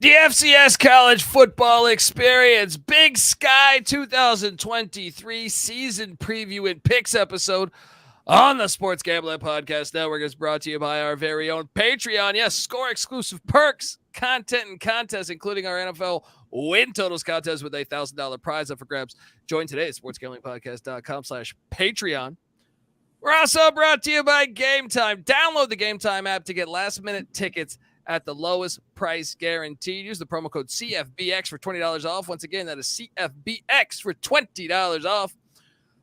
The FCS College Football Experience Big Sky 2023 season preview and picks episode on the Sports Gambling Podcast Network is brought to you by our very own Patreon. Yes, score exclusive perks, content, and contests, including our NFL win totals contest with a $1,000 prize up for grabs. Join today at sportsgamblingpodcast.com/Patreon. We're also brought to you by Game Time. Download the Game Time app to get last-minute tickets at the lowest price guaranteed. Use the promo code CFBX for $20 off. Once again, that is CFBX for $20 off.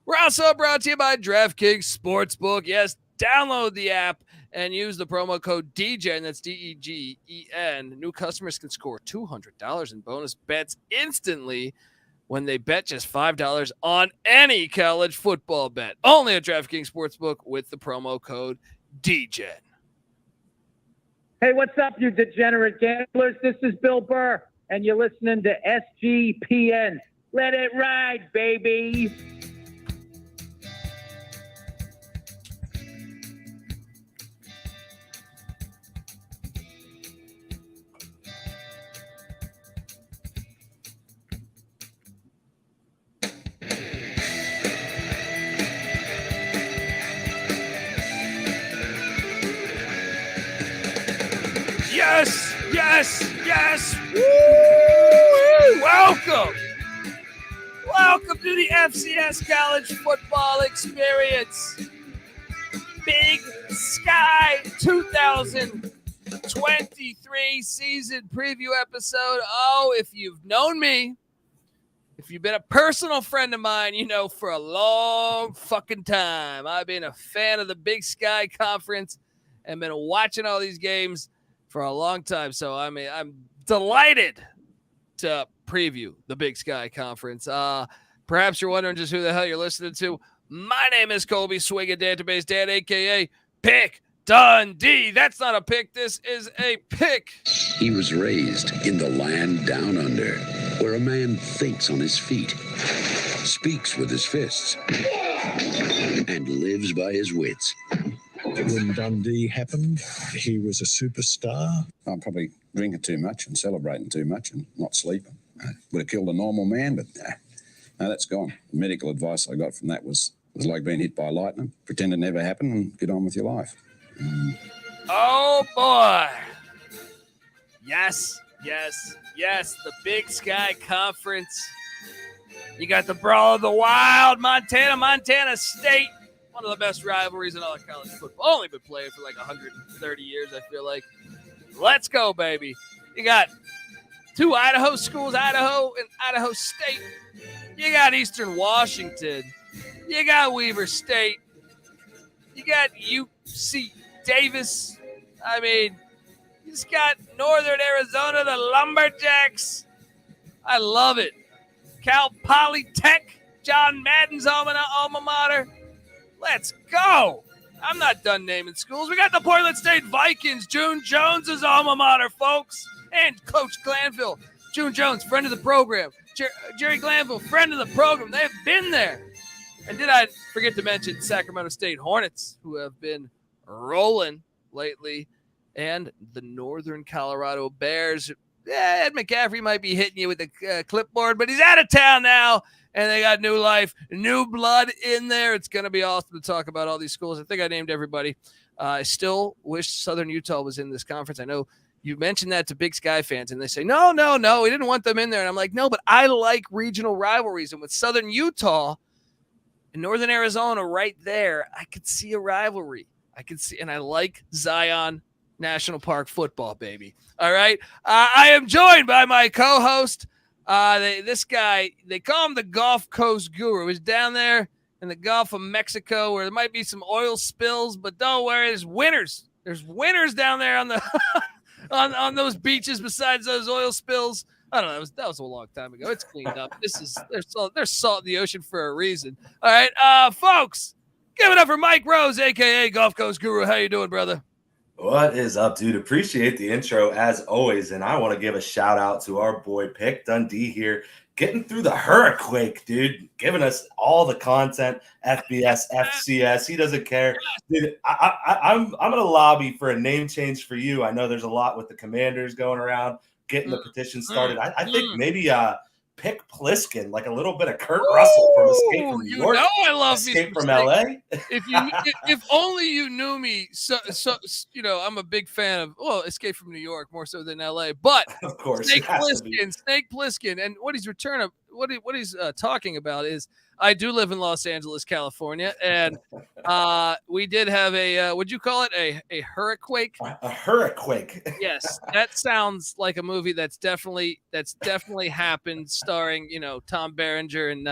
We're also brought to you by DraftKings Sportsbook. Yes, download the app and use the promo code DGEN. That's DEGEN. New customers can score $200 in bonus bets instantly when they bet just $5 on any college football bet. Only at DraftKings Sportsbook with the promo code DGEN. Hey, what's up, you degenerate gamblers? This is Bill Burr, and you're listening to SGPN. Let it ride, baby. Yes, yes, yes. Woo! Welcome to the FCS College Football Experience. Big Sky 2023 season preview episode. Oh, if you've known me, if you've been a personal friend of mine, you know for a long fucking time, I've been a fan of the Big Sky Conference and been watching all these games for a long time. So, I mean, I'm delighted to preview the Big Sky Conference. Perhaps you're wondering just who the hell you're listening to. My name is Colby Swig at Database Dan, a.k.a. Pick Dundee. That's not a pick. This is a pick. He was raised in the land down under, where a man thinks on his feet, speaks with his fists, and lives by his wits. When Dundee happened, he was a superstar. I'm probably drinking too much and celebrating too much and not sleeping. Would have killed a normal man, but no, that's gone. The medical advice I got from that was like being hit by lightning. Pretend it never happened and get on with your life. Oh, boy. Yes, yes, yes. The Big Sky Conference. You got the Brawl of the Wild, Montana State. One of the best rivalries in all of college football. Only been playing for like 130 years, I feel like. Let's go, baby. You got two Idaho schools, Idaho and Idaho State. You got Eastern Washington. You got Weber State. You got UC Davis. I mean, you just got Northern Arizona, the Lumberjacks. I love it. Cal Polytech, John Madden's alma mater. Let's go. I'm not done naming schools. We got the Portland State Vikings, June Jones's alma mater, folks. And Coach Glanville. June Jones, friend of the program. Jerry Glanville, friend of the program. They've been there. And did I forget to mention Sacramento State Hornets, who have been rolling lately. And the Northern Colorado Bears. Yeah, Ed McCaffrey might be hitting you with the clipboard, but he's out of town now. And they got new life, new blood in there. It's going to be awesome to talk about all these schools. I think I named everybody. I still wish Southern Utah was in this conference. I know you mentioned that to Big Sky fans, and they say, no, we didn't want them in there. And I'm like, no, but I like regional rivalries. And with Southern Utah and Northern Arizona right there, I could see a rivalry. And I like Zion National Park football, baby. All right. I am joined by my co-host, this guy, they call him the Gulf Coast Guru. He's down there in the Gulf of Mexico where there might be some oil spills, but don't worry, there's winners. There's winners down there on the on those beaches besides those oil spills. I don't know. That was a long time ago. It's cleaned up. There's salt in the ocean for a reason. All right, folks, give it up for Mike Rose, a.k.a. Gulf Coast Guru. How you doing, brother? What is up, dude? Appreciate the intro as always. And I want to give a shout out to our boy Pick Dundee here, getting through the hurricane, dude, giving us all the content, FBS, FCS. He doesn't care. Dude, I'm going to lobby for a name change for you. I know there's a lot with the Commanders going around. getting the petition started. I think maybe pick Pliskin, like a little bit of Kurt Russell from Escape from New York. I love Escape from LA. If only you knew me. So I'm a big fan of Escape from New York more so than LA. But of course, Snake Plissken, and what he's talking about is I do live in Los Angeles, California, and we did have a would you call it a hurricane? A hurricane. Yes, that sounds like a movie that's definitely happened, starring Tom Berenger and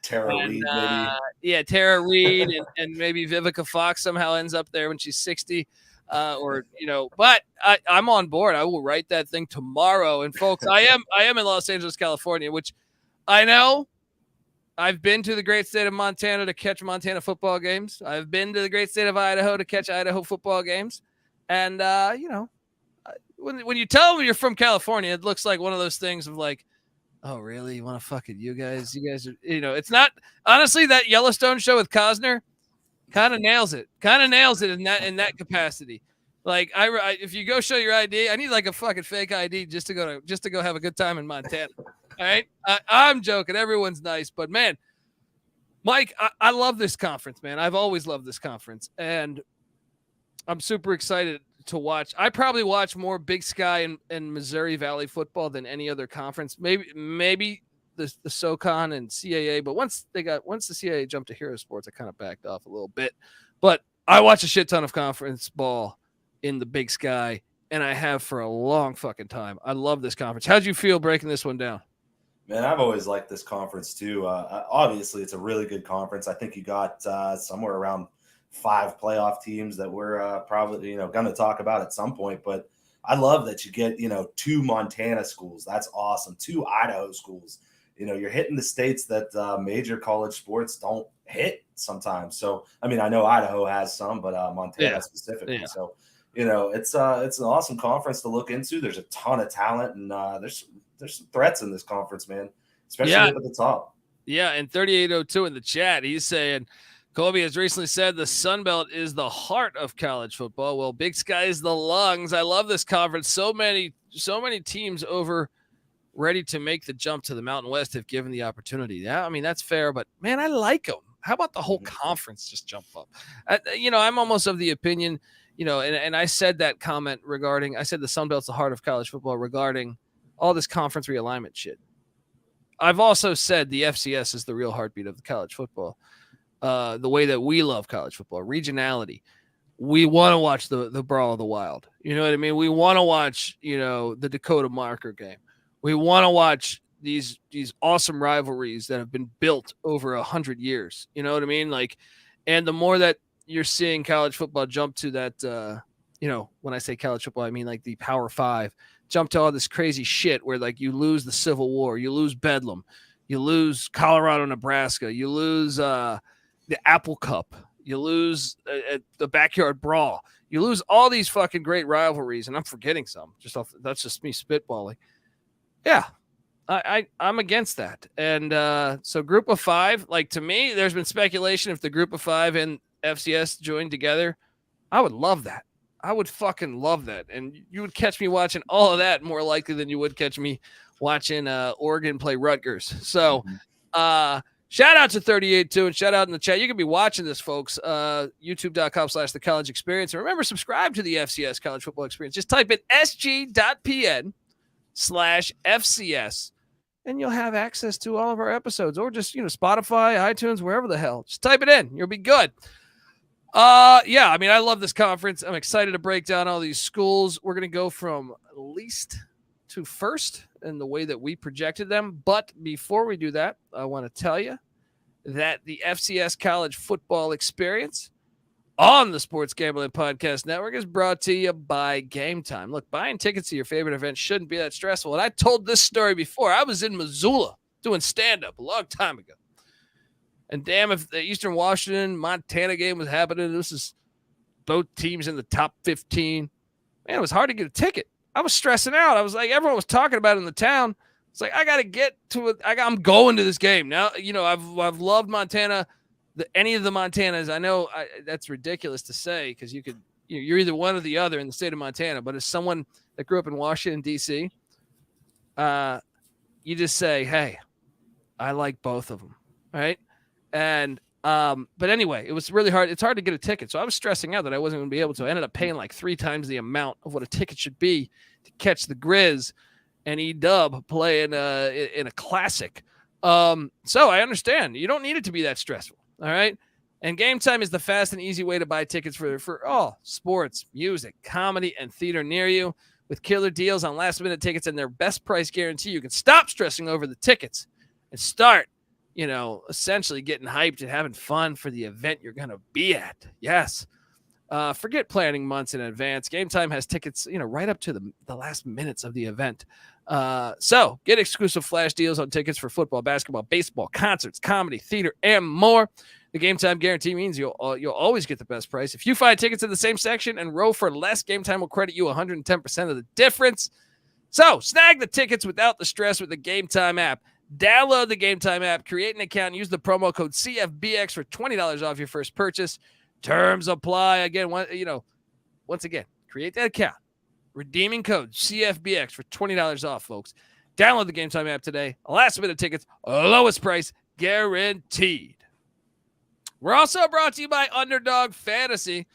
Tara Reid, maybe. Yeah, Tara Reid and maybe Vivica Fox somehow ends up there when she's 60. But I'm on board. I will write that thing tomorrow. And folks, I am in Los Angeles, California, which I know. I've been to the great state of Montana to catch Montana football games. I've been to the great state of Idaho to catch Idaho football games. And, when you tell them you're from California, it looks like one of those things of like, oh, really? You want to fuck it? You guys are, it's not, honestly, that Yellowstone show with Costner kind of nails it in that capacity. Like if you go show your ID, I need like a fucking fake ID just to go have a good time in Montana. All right. I'm joking. Everyone's nice, but man, Mike, I love this conference, man. I've always loved this conference, and I'm super excited to watch. I probably watch more Big Sky and Missouri Valley football than any other conference. Maybe the SoCon and CAA, but once the CAA jumped to Hero Sports, I kind of backed off a little bit. But I watch a shit ton of conference ball in the Big Sky, and I have for a long fucking time. I love this conference. How'd you feel breaking this one down? Man, I've always liked this conference too. Obviously, it's a really good conference. I think you got somewhere around 5 playoff teams that we're probably going to talk about at some point. But I love that you get 2 Montana schools. That's awesome. 2 Idaho schools. You're hitting the states that major college sports don't hit sometimes. So I mean, I know Idaho has some, but Montana specifically. Yeah. So it's an awesome conference to look into. There's a ton of talent, and there's some threats in this conference, man, especially at the top. Yeah, and 3802 in the chat, he's saying Colby has recently said the Sun Belt is the heart of college football. Well, Big Sky is the lungs. I love this conference. So many teams over ready to make the jump to the Mountain West if given the opportunity. Yeah, I mean, that's fair, but man, I like them. How about the whole conference just jump up? I'm almost of the opinion, and I said that comment regarding, I said the Sun Belt's the heart of college football regarding all this conference realignment shit. I've also said the FCS is the real heartbeat of the college football. The way that we love college football, regionality. We want to watch the Brawl of the Wild. You know what I mean? We want to watch, the Dakota Marker game. We want to watch these awesome rivalries that have been built over 100 years. You know what I mean? Like, and the more that you're seeing college football jump to that, when I say college football, I mean like the Power 5, jump to all this crazy shit where like you lose the Civil War, you lose Bedlam, you lose Colorado, Nebraska, you lose the Apple Cup, you lose the Backyard Brawl, you lose all these fucking great rivalries, and I'm forgetting some. That's just me spitballing. Yeah, I'm against that. And so Group of 5, like to me, there's been speculation if the Group of 5 and FCS joined together, I would love that. I would fucking love that. And you would catch me watching all of that more likely than you would catch me watching Oregon play Rutgers. So shout out to 38-2 and shout out in the chat. You can be watching this, folks. YouTube.com/The College Experience. And remember, subscribe to the FCS College Football Experience. Just type in sg.pn/FCS and you'll have access to all of our episodes, or just, Spotify, iTunes, wherever the hell. Just type it in. You'll be good. Yeah, I mean, I love this conference. I'm excited to break down all these schools. We're going to go from least to first in the way that we projected them. But before we do that, I want to tell you that the FCS College Football Experience on the Sports Gambling Podcast Network is brought to you by Game Time. Look, buying tickets to your favorite event shouldn't be that stressful. And I told this story before. I was in Missoula doing stand-up a long time ago. And damn, if the Eastern Washington, Montana game was happening, this is both teams in the top 15. Man, it was hard to get a ticket. I was stressing out. I was like, everyone was talking about it in the town. It's like, I got to get to it. I'm going to this game. Now, I've loved Montana. Any of the Montanas, I know that's ridiculous to say because you're either one or the other in the state of Montana. But as someone that grew up in Washington, D.C., you just say, hey, I like both of them, right? And but anyway, it was really hard. It's hard to get a ticket, so I was stressing out that I wasn't going to be able to. I ended up paying like 3 times the amount of what a ticket should be to catch the Grizz and E-Dub play in a classic. So I understand. You don't need it to be that stressful, all right? And Game Time is the fast and easy way to buy tickets for all sports, music, comedy, and theater near you. With killer deals on last-minute tickets and their best price guarantee, you can stop stressing over the tickets and start, essentially getting hyped and having fun for the event you're going to be at. Yes. Forget planning months in advance. Game Time has tickets, right up to the last minutes of the event. So get exclusive flash deals on tickets for football, basketball, baseball, concerts, comedy, theater, and more. The Game Time guarantee means you'll always get the best price. If you find tickets in the same section and row for less, Game Time will credit you 110% of the difference. So snag the tickets without the stress with the Game Time app. Download the Game Time app, create an account, and use the promo code CFBX for $20 off your first purchase. Terms apply. Again, once again, create that account. Redeeming code CFBX for $20 off, folks. Download the Game Time app today. Last minute tickets, lowest price guaranteed. We're also brought to you by Underdog Fantasy.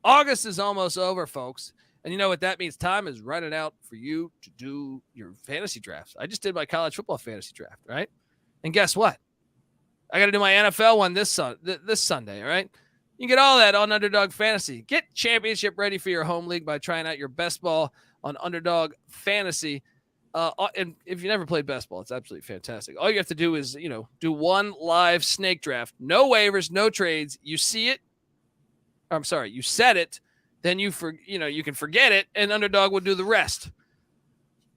August is almost over, folks. And you know what that means? Time is running out for you to do your fantasy drafts. I just did my college football fantasy draft, right? And guess what? I got to do my NFL one this Sunday, all right? You can get all that on Underdog Fantasy. Get championship ready for your home league by trying out your best ball on Underdog Fantasy. And if you never played best ball, it's absolutely fantastic. All you have to do is, do one live snake draft. No waivers, no trades. You see it. You set it. Then you can forget it, and Underdog will do the rest.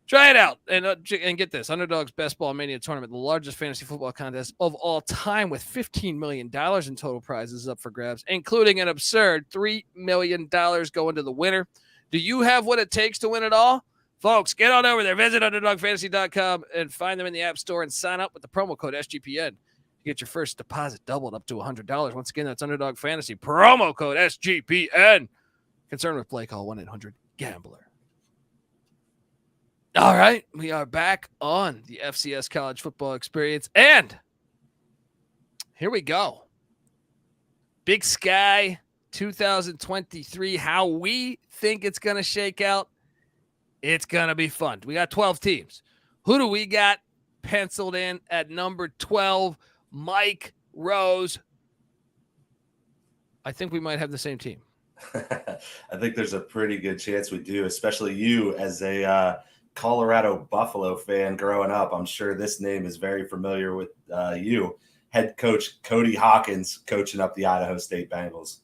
Try it out and get this. Underdog's Best Ball Mania Tournament, the largest fantasy football contest of all time with $15 million in total prizes up for grabs, including an absurd $3 million going to the winner. Do you have what it takes to win it all? Folks, get on over there. Visit UnderdogFantasy.com and find them in the App Store and sign up with the promo code SGPN. Get your first deposit doubled up to $100. Once again, that's Underdog Fantasy. Promo code SGPN. Concerned with play, call 1-800-GAMBLER. All right, we are back on the FCS College Football Experience, and here we go. Big Sky 2023, how we think it's going to shake out. It's going to be fun. We got 12 teams. Who do we got penciled in at number 12? Mike Rose. I think we might have the same team. I think there's a pretty good chance we do, especially you as a Colorado Buffalo fan growing up. I'm sure this name is very familiar with you. Head coach Cody Hawkins coaching up the Idaho State Bengals.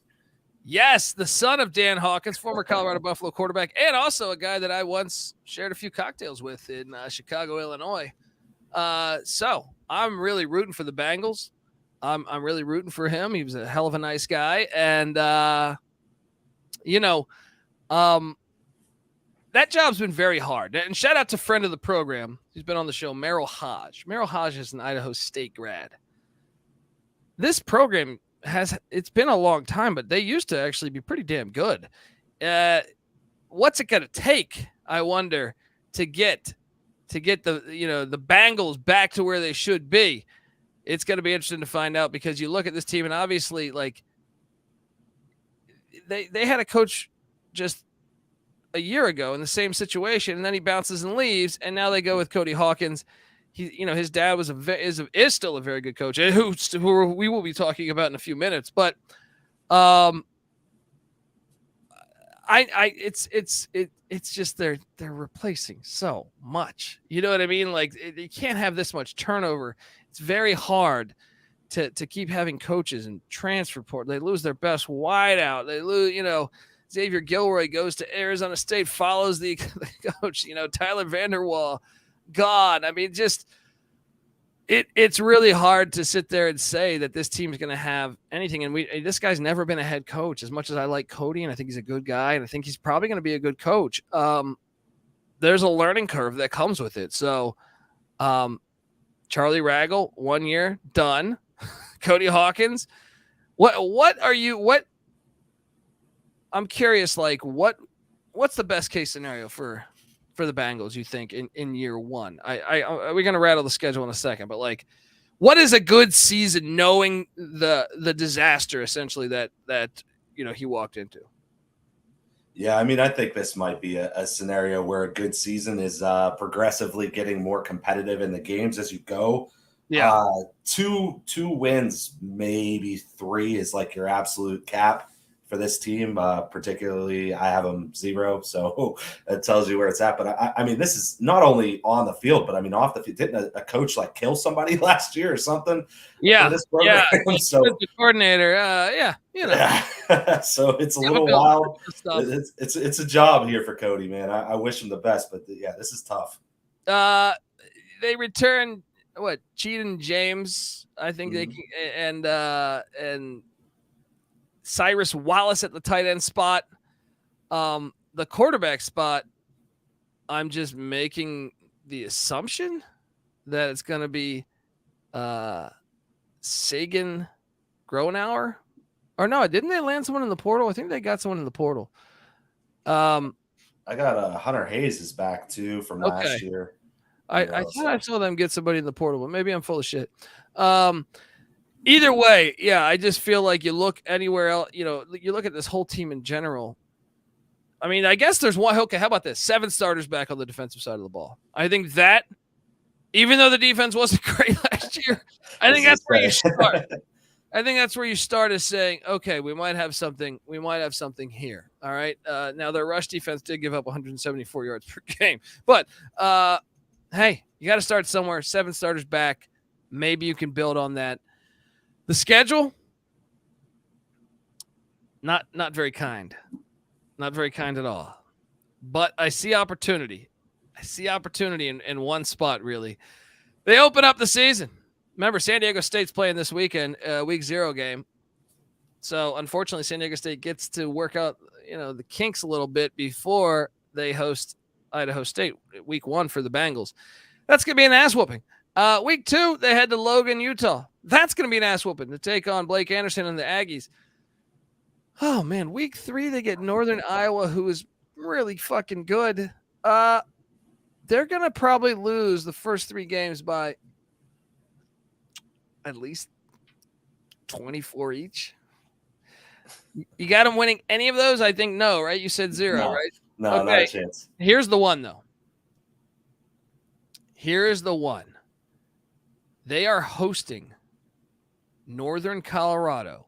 Yes, the son of Dan Hawkins, former Colorado Buffalo quarterback, and also a guy that I once shared a few cocktails with in Chicago, Illinois. So I'm really rooting for the Bengals. I'm really rooting for him. He was a hell of a nice guy. And, that job's been very hard. And shout out to friend of the program. He's been on the show, Merrill Hodge. Merrill Hodge is an Idaho State grad. This program it's been a long time, but they used to actually be pretty damn good. What's it going to take, I wonder, to get the Bengals back to where they should be? It's going to be interesting to find out, because you look at this team and obviously they had a coach just a year ago in the same situation, and then he bounces and leaves, and now they go with Cody Hawkins. His dad was is still a very good coach, who we will be talking about in a few minutes. But it's just they're replacing so much. You know what I mean? You can't have this much turnover. It's very hard to keep having coaches and transfer portal. They lose their best wideout. They lose, Xavier Gilroy goes to Arizona State, follows the coach, Tyler Vanderwall, gone. I mean, just it's really hard to sit there and say that this team is going to have anything. And this guy's never been a head coach. As much as I like Cody and I think he's a good guy and I think he's probably going to be a good coach, there's a learning curve that comes with it. So Charlie Raggle, 1 year, done. Cody Hawkins, I'm curious, what's the best case scenario for for the Bengals, you think, in year one? We're going to rattle the schedule in a second, but like, what is a good season knowing the disaster essentially that he walked into? Yeah, I mean, I think this might be a scenario where a good season is progressively getting more competitive in the games as you go. Yeah. 2 wins, maybe 3 is like your absolute cap for this team. Particularly, I have them 0, so that tells you where it's at. But I mean, this is not only on the field, but I mean off the field. Didn't a coach like kill somebody last year or something? Yeah, yeah. So the coordinator, yeah. So it's a little wild. It's a job here for Cody, man. I wish him the best, but yeah, this is tough. They return Cheatham James, I think they can, and Cyrus Wallace at the tight end spot. The quarterback spot, I'm just making the assumption that it's going to be Sagan Gronauer. Or no, didn't they land someone in the portal? I think they got someone in the portal. I got Hunter Hayes is back too from last year. I thought I saw them get somebody in the portal, but maybe I'm full of shit. Either way, yeah, I just feel like you look anywhere else, you look at this whole team in general. I mean, I guess there's one. Okay, how about this? 7 starters back on the defensive side of the ball. I think that, even though the defense wasn't great last year, I think that's where you start. I think that's where you start is saying, okay, we might have something. We might have something here. All right. Now their rush defense did give up 174 yards per game, but hey, you got to start somewhere. 7 starters back. Maybe you can build on that. The schedule, not very kind. Not very kind at all. But I see opportunity. I see opportunity in one spot, really. They open up the season. Remember, San Diego State's playing this weekend, week 0 game. So, unfortunately, San Diego State gets to work out, the kinks a little bit before they host Idaho State week 1 for the Bengals. That's going to be an ass whooping. Week 2, they head to Logan, Utah. That's going to be an ass whooping to take on Blake Anderson and the Aggies. Oh, man. Week 3, they get Northern Iowa, who is really fucking good. They're going to probably lose the first 3 games by at least 24 each. You got them winning any of those? I think no, right? You said 0, right? No, okay. Not a chance. Here's the one, though. Here is the one. They are hosting Northern Colorado,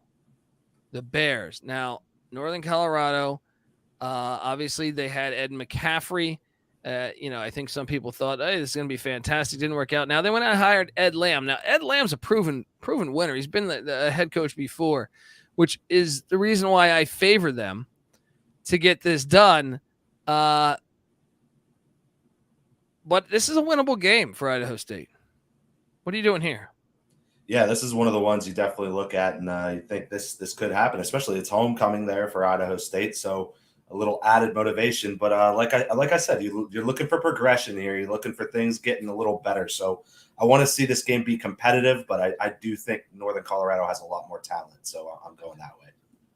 the Bears. Now, Northern Colorado, obviously they had Ed McCaffrey. I think some people thought, hey, this is going to be fantastic. Didn't work out. Now they went out and hired Ed Lamb. Now, Ed Lamb's a proven winner. He's been the head coach before, which is the reason why I favor them to get this done. But this is a winnable game for Idaho State. What are you doing here? Yeah, this is one of the ones you definitely look at, and you think this could happen, especially it's homecoming there for Idaho State, so a little added motivation. But like I said, you're looking for progression here. You're looking for things getting a little better. So I want to see this game be competitive, but I do think Northern Colorado has a lot more talent, so I'm going that way.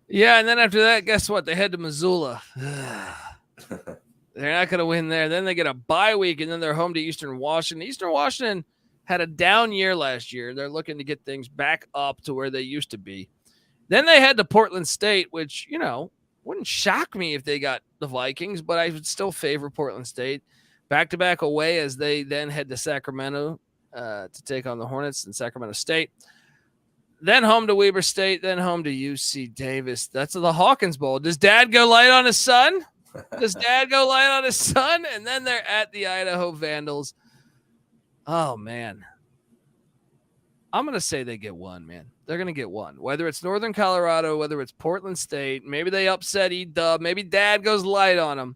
Yeah, and then after that, guess what? They head to Missoula. They're not going to win there. Then they get a bye week, and then they're home to Eastern Washington. Eastern Washington had a down year last year. They're looking to get things back up to where they used to be. Then they head to Portland State, which, wouldn't shock me if they got the Vikings, but I would still favor Portland State. Back-to-back away as they then head to Sacramento to take on the Hornets in Sacramento State. Then home to Weber State, then home to UC Davis. That's the Hawkins Bowl. Does Dad go light on his son? And then they're at the Idaho Vandals. Oh, man. I'm going to say they get one, man. They're going to get one. Whether it's Northern Colorado, whether it's Portland State, maybe they upset E-Dub, maybe Dad goes light on them.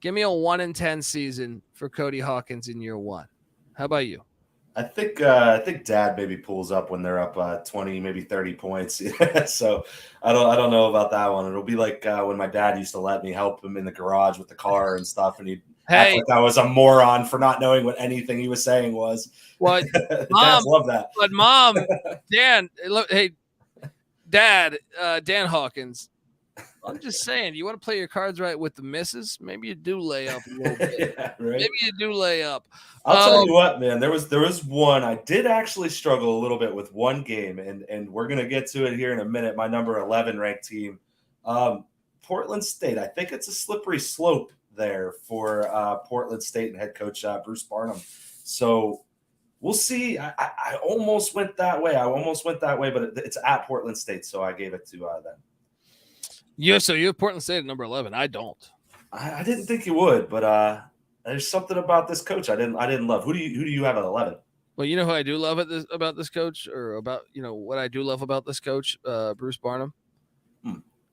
Give me a 1-10 season for Cody Hawkins in year 1. How about you? I think Dad maybe pulls up when they're up 20, maybe 30 points. So I don't know about that one. It'll be like when my dad used to let me help him in the garage with the car and stuff, and he'd act like I was a moron for not knowing what anything he was saying was. Well, Dads love that. But Mom, Dan, look, hey, Dad, Dan Hawkins, I'm just saying, you want to play your cards right with the misses? Maybe you do lay up a little bit. Yeah, right? Maybe you do lay up. I'll tell you what, man. There was one. I did actually struggle a little bit with one game, and we're gonna get to it here in a minute. My number 11 ranked team, Portland State. I think it's a slippery slope there for Portland State and head coach Bruce Barnum. So we'll see. I almost went that way. But it's at Portland State, so I gave it to them. Yeah, so you have Portland State at number 11. I don't. I didn't think you would, but there's something about this coach I didn't love. Who do you have at 11? Well, you know who I do love about this coach, or about what I do love about this coach, Bruce Barnum,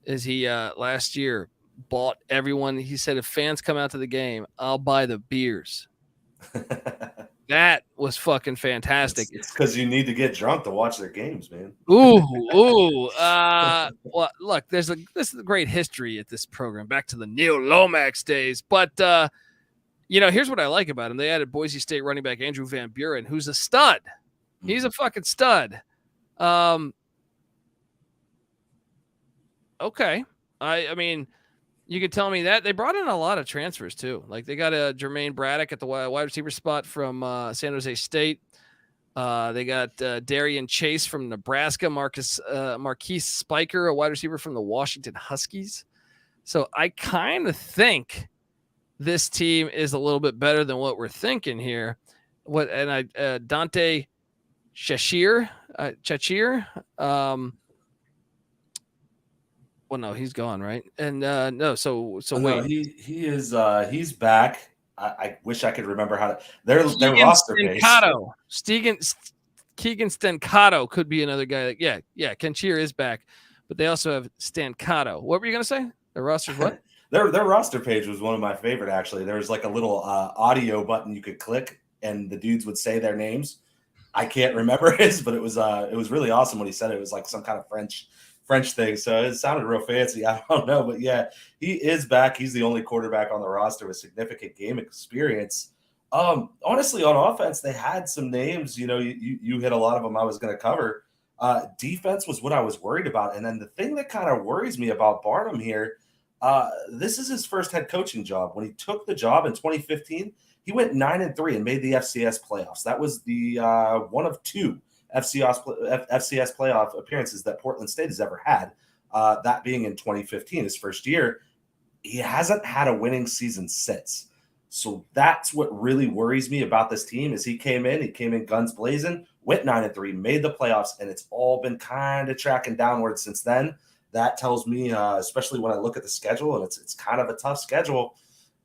is he last year bought everyone. He said, if fans come out to the game, I'll buy the beers. That was fucking fantastic. It's because you need to get drunk to watch their games, man. Ooh. Well, look, this is a great history at this program, back to the Neil Lomax days. But here's what I like about him. They added Boise State running back Andrew Van Buren, who's a stud. He's a fucking stud. Okay. I mean, you could tell me that. They brought in a lot of transfers, too. Like, they got a Jermaine Braddock at the wide receiver spot from San Jose State. They got Darian Chase from Nebraska, Marquise Spiker, a wide receiver from the Washington Huskies. So I kind of think this team is a little bit better than what we're thinking here. Dante Chachere. Well, no, he's gone, right? And no, so wait, no, he is he's back. I wish I could remember how to their roster page. Keegan Stancato could be another guy. Like, yeah, Chachere is back, but they also have Stancato. What were you gonna say? Their roster's what? Their roster page was one of my favorite, actually. There was like a little audio button you could click, and the dudes would say their names. I can't remember his, but it was really awesome when he said it. It was like some kind of French thing, so it sounded real fancy. I don't know, but yeah, he is back. He's the only quarterback on the roster with significant game experience. Honestly, on offense, they had some names. You hit a lot of them I was going to cover. Defense was what I was worried about, and then the thing that kind of worries me about Barnum here, this is his first head coaching job. When he took the job in 2015, he went 9-3 and made the FCS playoffs. That was the one of two FCS playoff appearances that Portland State has ever had, that being in 2015, his first year. He hasn't had a winning season since. So that's what really worries me about this team is he came in guns blazing, went 9-3, made the playoffs, and it's all been kind of tracking downward since then. That tells me, especially when I look at the schedule, and it's kind of a tough schedule,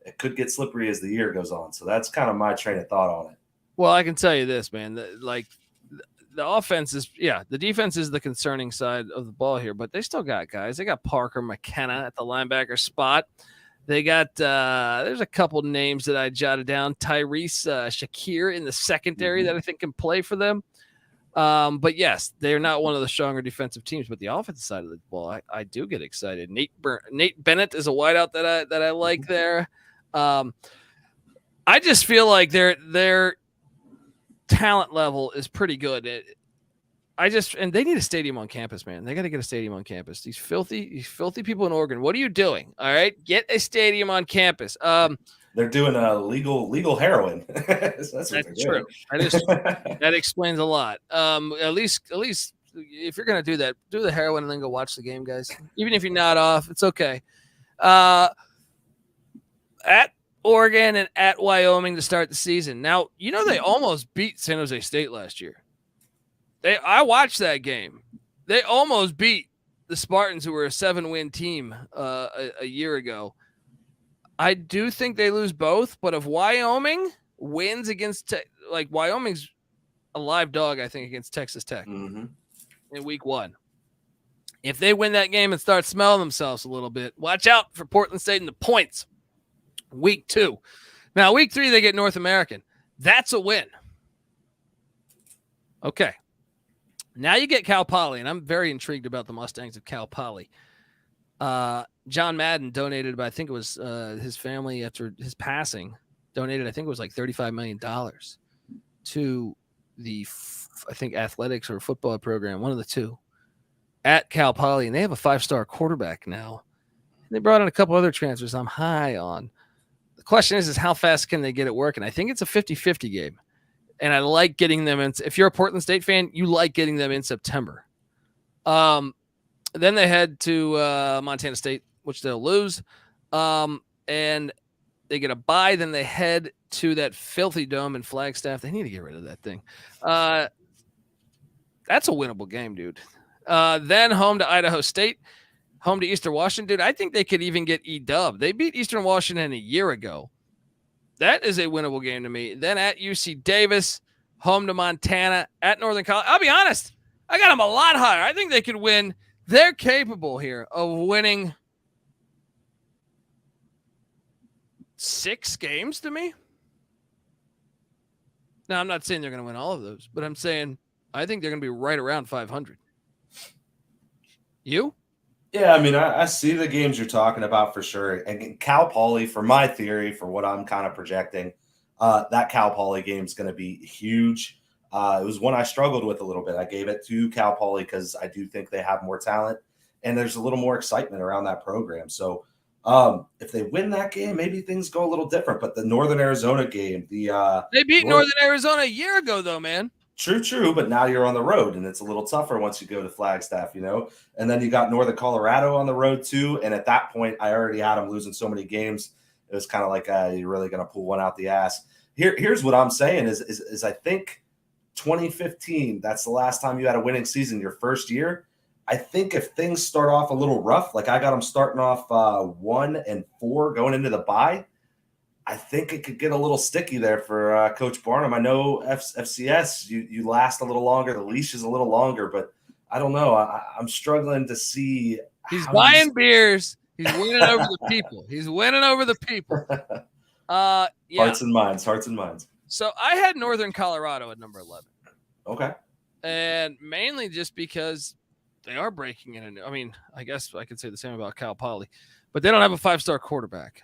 it could get slippery as the year goes on. So that's kind of my train of thought on it. Well, I can tell you this, man, the offense is, the defense is the concerning side of the ball here, but they still got guys. They got Parker McKenna at the linebacker spot. They got, there's a couple names that I jotted down. Tyrese Chachere in the secondary that I think can play for them. But yes, they're not one of the stronger defensive teams, but the offensive side of the ball, I do get excited. Nate Bennett is a wideout that I like there. I just feel like their talent level is pretty good. And they need a stadium on campus, man. They got to get a stadium on campus. These filthy people in Oregon. What are you doing? All right, get a stadium on campus. They're doing legal heroin. That's true. That explains a lot. At least if you're gonna do that, do the heroin and then go watch the game, guys. Even if you're not off, it's okay. At Oregon and at Wyoming to start the season. Now, they almost beat San Jose State last year. I watched that game. They almost beat the Spartans, who were a 7-win team a year ago. I do think they lose both, but if Wyoming wins against Wyoming's a live dog, I think, against Texas Tech in week 1. If they win that game and start smelling themselves a little bit, watch out for Portland State and the points. Week 2. Now, week 3, they get North American. That's a win. Okay. Now you get Cal Poly, and I'm very intrigued about the Mustangs of Cal Poly. John Madden donated, I think it was his family after his passing, donated, I think it was like $35 million to the, I think, athletics or football program, one of the two, at Cal Poly. And they have a 5-star quarterback now They brought in a couple other transfers I'm high on. The question is how fast can they get it working? I think it's a 50-50 game. And I like getting them in. If you're a Portland State fan, you like getting them in September. Then they head to Montana State, which they'll lose. And they get a bye. Then they head to that filthy dome in Flagstaff. They need to get rid of that thing. That's a winnable game, dude. Then home to Idaho State, home to Eastern Washington. Dude, I think they could even get E-dub. They beat Eastern Washington a year ago. That is a winnable game to me. Then at UC Davis, home to Montana, at Northern College. I'll be honest, I got them a lot higher. I think they could win. They're capable here of winning 6 games to me. Now, I'm not saying they're going to win all of those, but I'm saying I think they're going to be right around 500. You? Yeah, I mean, I see the games you're talking about for sure. And Cal Poly, for my theory, for what I'm kind of projecting, that Cal Poly game is going to be huge. It was one I struggled with a little bit. I gave it to Cal Poly because I do think they have more talent, and there's a little more excitement around that program. So if they win that game, maybe things go a little different. But the Northern Arizona game, they beat Northern Arizona a year ago, though, man. True, but now you're on the road, and it's a little tougher once you go to Flagstaff, you know? And then you got Northern Colorado on the road, too, and at that point, I already had them losing so many games, it was kind of like, you're really going to pull one out the ass. Here's what I'm saying is I think 2015, that's the last time you had a winning season, your first year. I think if things start off a little rough, like I got them starting off 1-4 going into the bye, I think it could get a little sticky there for Coach Barnum. I know FCS, you last a little longer. The leash is a little longer, but I don't know. I'm struggling to see. He's buying beers. He's winning over the people. Yeah. Hearts and minds. So I had Northern Colorado at number 11. Okay. And mainly just because they are breaking in. I mean, I guess I could say the same about Cal Poly, but they don't have a 5-star quarterback.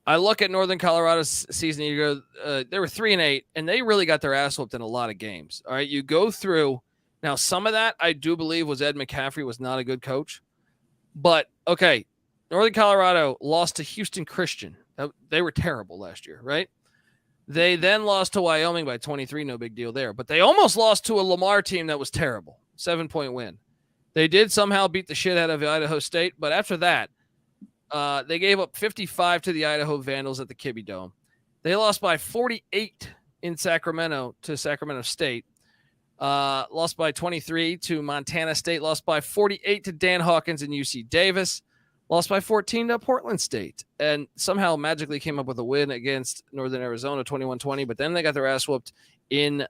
I look at Northern Colorado's season. You go, they were 3-8, and they really got their ass whooped in a lot of games. All right, you go through. Now, some of that I do believe was Ed McCaffrey was not a good coach, but okay, Northern Colorado lost to Houston Christian. They were terrible last year, right? They then lost to Wyoming by 23, no big deal there, but they almost lost to a Lamar team that was terrible, 7-point win. They did somehow beat the shit out of Idaho State, but after that. They gave up 55 to the Idaho Vandals at the Kibbe Dome. They lost by 48 in Sacramento to Sacramento State. Lost by 23 to Montana State. Lost by 48 to Dan Hawkins and UC Davis. Lost by 14 to Portland State. And somehow magically came up with a win against Northern Arizona, 21-20. But then they got their ass whooped in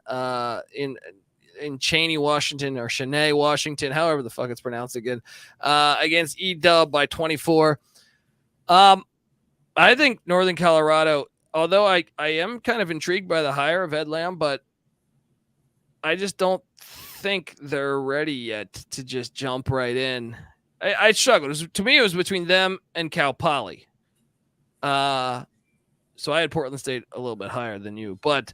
Cheney, Washington, or Chennai, Washington, however the fuck it's pronounced again, against E-Dub by 24. I think Northern Colorado, although I am kind of intrigued by the hire of Ed Lamb, but I just don't think they're ready yet to just jump right in. I struggled. To me, it was between them and Cal Poly. So I had Portland State a little bit higher than you. But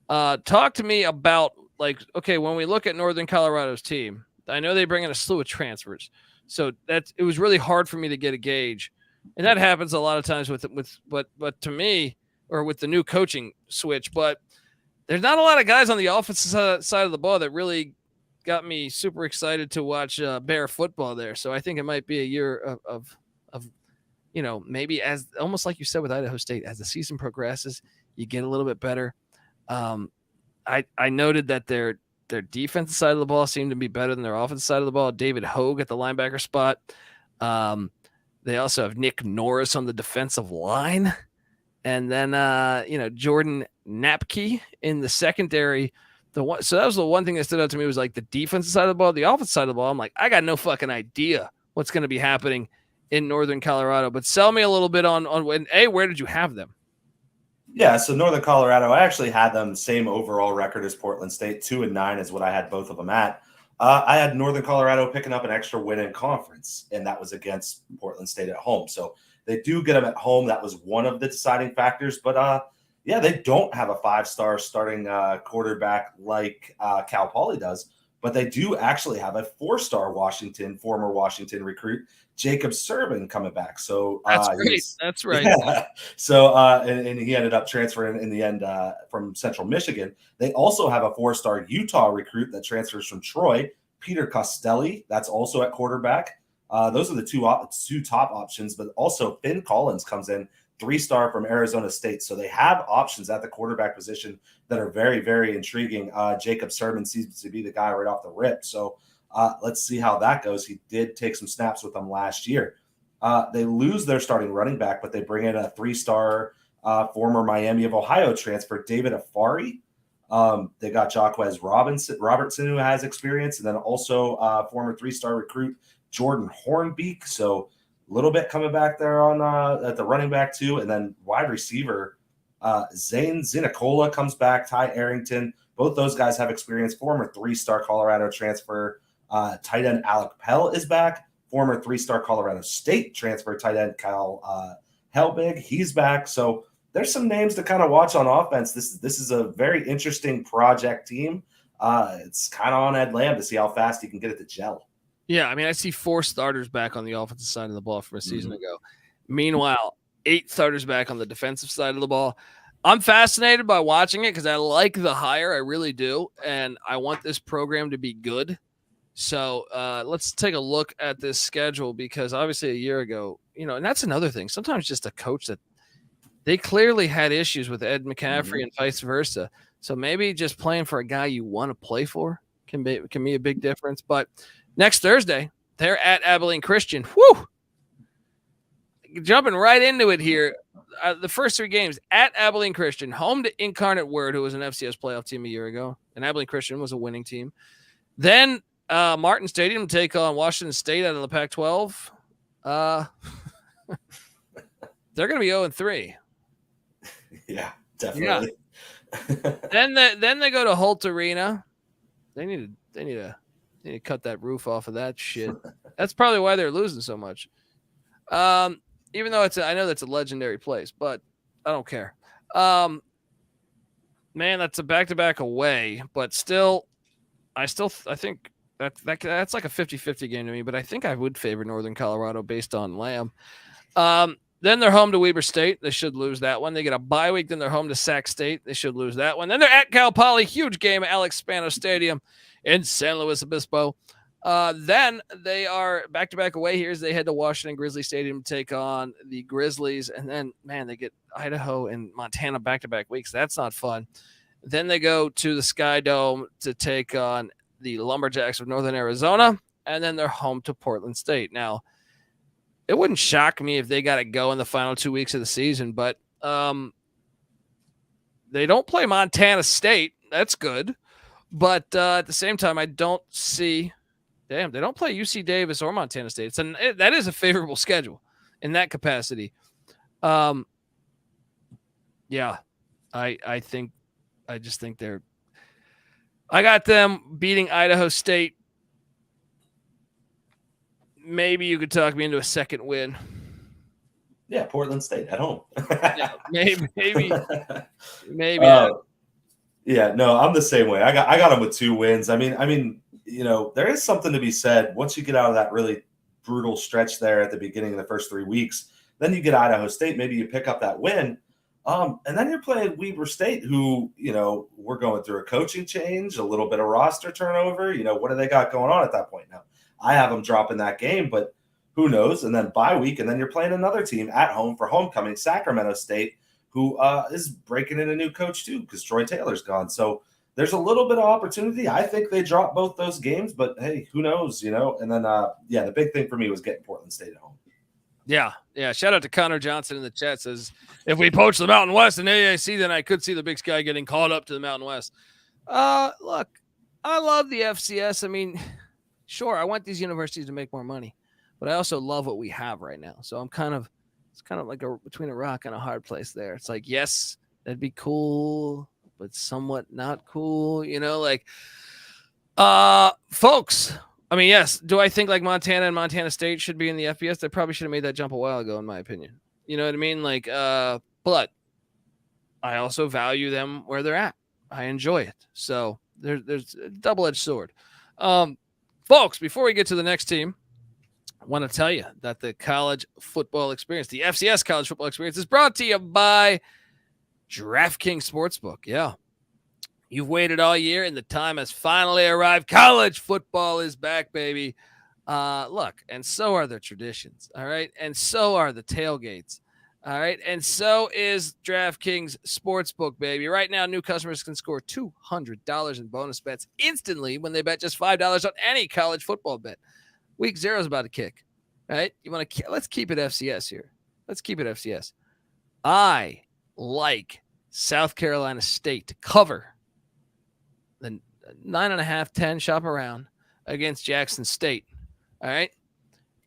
talk to me about, like, okay, when we look at Northern Colorado's team, I know they bring in a slew of transfers. So it was really hard for me to get a gauge. And that happens a lot of times with but to me, or with the new coaching switch, but there's not a lot of guys on the offensive side of the ball that really got me super excited to watch Bear football there. So I think it might be a year of maybe, as almost like you said with Idaho State, as the season progresses, you get a little bit better. I noted that their defensive side of the ball seemed to be better than their offensive side of the ball. David Hogue at the linebacker spot. They also have Nick Norris on the defensive line. And then, Jordan Napke in the secondary. So that was the one thing that stood out to me was like the defensive side of the ball, the offensive side of the ball. I'm like, I got no fucking idea what's going to be happening in Northern Colorado. But sell me a little bit on when, where did you have them? Yeah, so Northern Colorado, I actually had them the same overall record as Portland State. 2-9 is what I had both of them at. I had Northern Colorado picking up an extra win in conference, and that was against Portland State at home. So they do get them at home. That was one of the deciding factors. But, they don't have a 5-star starting quarterback like Cal Poly does. but they do actually have a 4-star former Washington recruit, Jacob Serban, coming back. So that's great. That's right. Yeah. So and he ended up transferring in the end from Central Michigan. They also have a 4-star Utah recruit that transfers from Troy, Peter Costelli. That's also at quarterback. Those are the two top options, but also Finn Collins comes in, 3-star from Arizona State. So they have options at the quarterback position that are very, very intriguing. Jacob Serban seems to be the guy right off the rip. So let's see how that goes. He did take some snaps with them last year. They lose their starting running back, but they bring in a 3-star former Miami of Ohio transfer, David Afari. They got Jaquez Robertson, who has experience, and then also former 3-star recruit Jordan Hornbeak. So a little bit coming back there on at the running back too, and then wide receiver Zane Zinicola comes back. Ty Arrington, both those guys have experience. Former 3-star Colorado transfer tight end Alec Pell is back. Former 3-star Colorado State transfer tight end Kyle Helbig, he's back. So there's some names to kind of watch on offense. This is a very interesting project team. It's kind of on Ed Lamb to see how fast he can get it to gel. Yeah, I mean, I see 4 starters back on the offensive side of the ball from a season ago. Meanwhile, 8 starters back on the defensive side of the ball. I'm fascinated by watching it because I like the hire. I really do. And I want this program to be good. So let's take a look at this schedule because obviously a year ago, and that's another thing. Sometimes just a coach that they clearly had issues with Ed McCaffrey and vice versa. So maybe just playing for a guy you want to play for can be a big difference. But next Thursday, they're at Abilene Christian. Woo! Jumping right into it here. The first 3 games at Abilene Christian, home to Incarnate Word, who was an FCS playoff team a year ago. And Abilene Christian was a winning team. Then Martin Stadium take on Washington State out of the Pac-12. They're going to be 0-3. Yeah, definitely. Yeah. Then they go to Holt Arena. They need to cut that roof off of that shit. That's probably why they're losing so much. Even though I know that's a legendary place, but I don't care. Man, that's a back-to-back away, but still, I think that's like a 50-50 game to me, but I think I would favor Northern Colorado based on Lamb. Then they're home to Weber State. They should lose that one. They get a bye week. Then they're home to Sac State. They should lose that one. Then they're at Cal Poly. Huge game at Alex Spano Stadium in San Luis Obispo. Then they are back-to-back away here as they head to Washington Grizzly Stadium to take on the Grizzlies. And then, man, they get Idaho and Montana back-to-back weeks. That's not fun. Then they go to the Sky Dome to take on the Lumberjacks of Northern Arizona. And then they're home to Portland State. Now, it wouldn't shock me if they got to go in the final 2 weeks of the season, but they don't play Montana State. That's good. But at the same time, I don't see – they don't play UC Davis or Montana State. That is a favorable schedule in that capacity. Yeah, I just think they're – I got them beating Idaho State. Maybe you could talk me into a second win. Yeah, Portland State at home. Yeah, maybe. Yeah, no, I'm the same way. I got them with 2 wins. I mean, there is something to be said once you get out of that really brutal stretch there at the beginning of the first 3 weeks. Then you get Idaho State. Maybe you pick up that win, and then you're playing Weber State, who we're going through a coaching change, a little bit of roster turnover. What do they got going on at that point now? I have them dropping that game, but who knows? And then bye week, and then you're playing another team at home for homecoming, Sacramento State, who is breaking in a new coach too because Troy Taylor's gone. So there's a little bit of opportunity. I think they drop both those games, but hey, who knows? And then the big thing for me was getting Portland State at home. Yeah. Shout out to Connor Johnson in the chat, says if we poach the Mountain West in AAC, then I could see the Big Sky getting called up to the Mountain West. Look, I love the FCS. I mean, sure, I want these universities to make more money, but I also love what we have right now. So it's kind of like between a rock and a hard place there. It's like, yes, that'd be cool, but somewhat not cool, folks. I mean, yes. Do I think like Montana and Montana State should be in the FBS? They probably should have made that jump a while ago, in my opinion. You know what I mean? But I also value them where they're at. I enjoy it. So there's a double-edged sword. Folks, before we get to the next team, I want to tell you that the college football experience, the FCS College Football Experience, is brought to you by DraftKings Sportsbook. Yeah. You've waited all year, and the time has finally arrived. College football is back, baby. Look, and so are the traditions, all right? And so are the tailgates, all right? And so is DraftKings Sportsbook, baby. Right now, new customers can score $200 in bonus bets instantly when they bet just $5 on any college football bet. Week 0 is about to kick, right? Let's keep it FCS here. Let's keep it FCS. I like South Carolina State to cover the 9.5, 10 shop around against Jackson State. All right.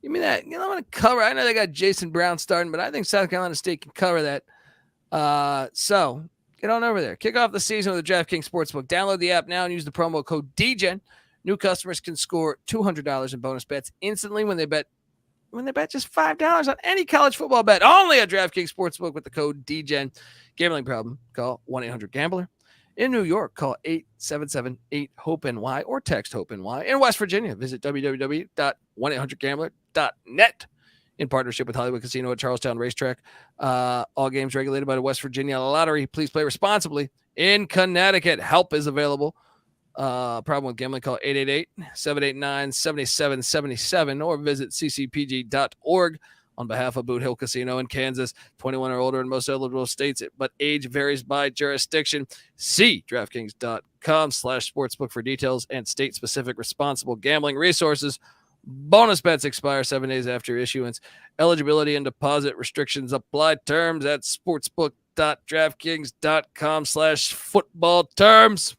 Give me that. I'm going to cover. I know they got Jason Brown starting, but I think South Carolina State can cover that. So get on over there. Kick off the season with the DraftKings Sportsbook. Download the app now and use the promo code DGEN. New customers can score $200 in bonus bets instantly when they bet just $5 on any college football bet. Only at DraftKings Sportsbook with the code DGEN. Gambling problem? Call 1-800-GAMBLER. In New York, call 877-8-HOPE-NY or text HOPE-NY. In West Virginia, visit www.1800gambler.net in partnership with Hollywood Casino at Charlestown Racetrack. All games regulated by the West Virginia Lottery. Please play responsibly. In Connecticut, help is available. Problem with gambling, call 888-789-7777 or visit ccpg.org. On behalf of Boot Hill Casino in Kansas, 21 or older in most eligible states, but age varies by jurisdiction. See DraftKings.com/sportsbook for details and state-specific responsible gambling resources. Bonus bets expire 7 days after issuance. Eligibility and deposit restrictions apply. Terms at sportsbook.draftkings.com/football terms.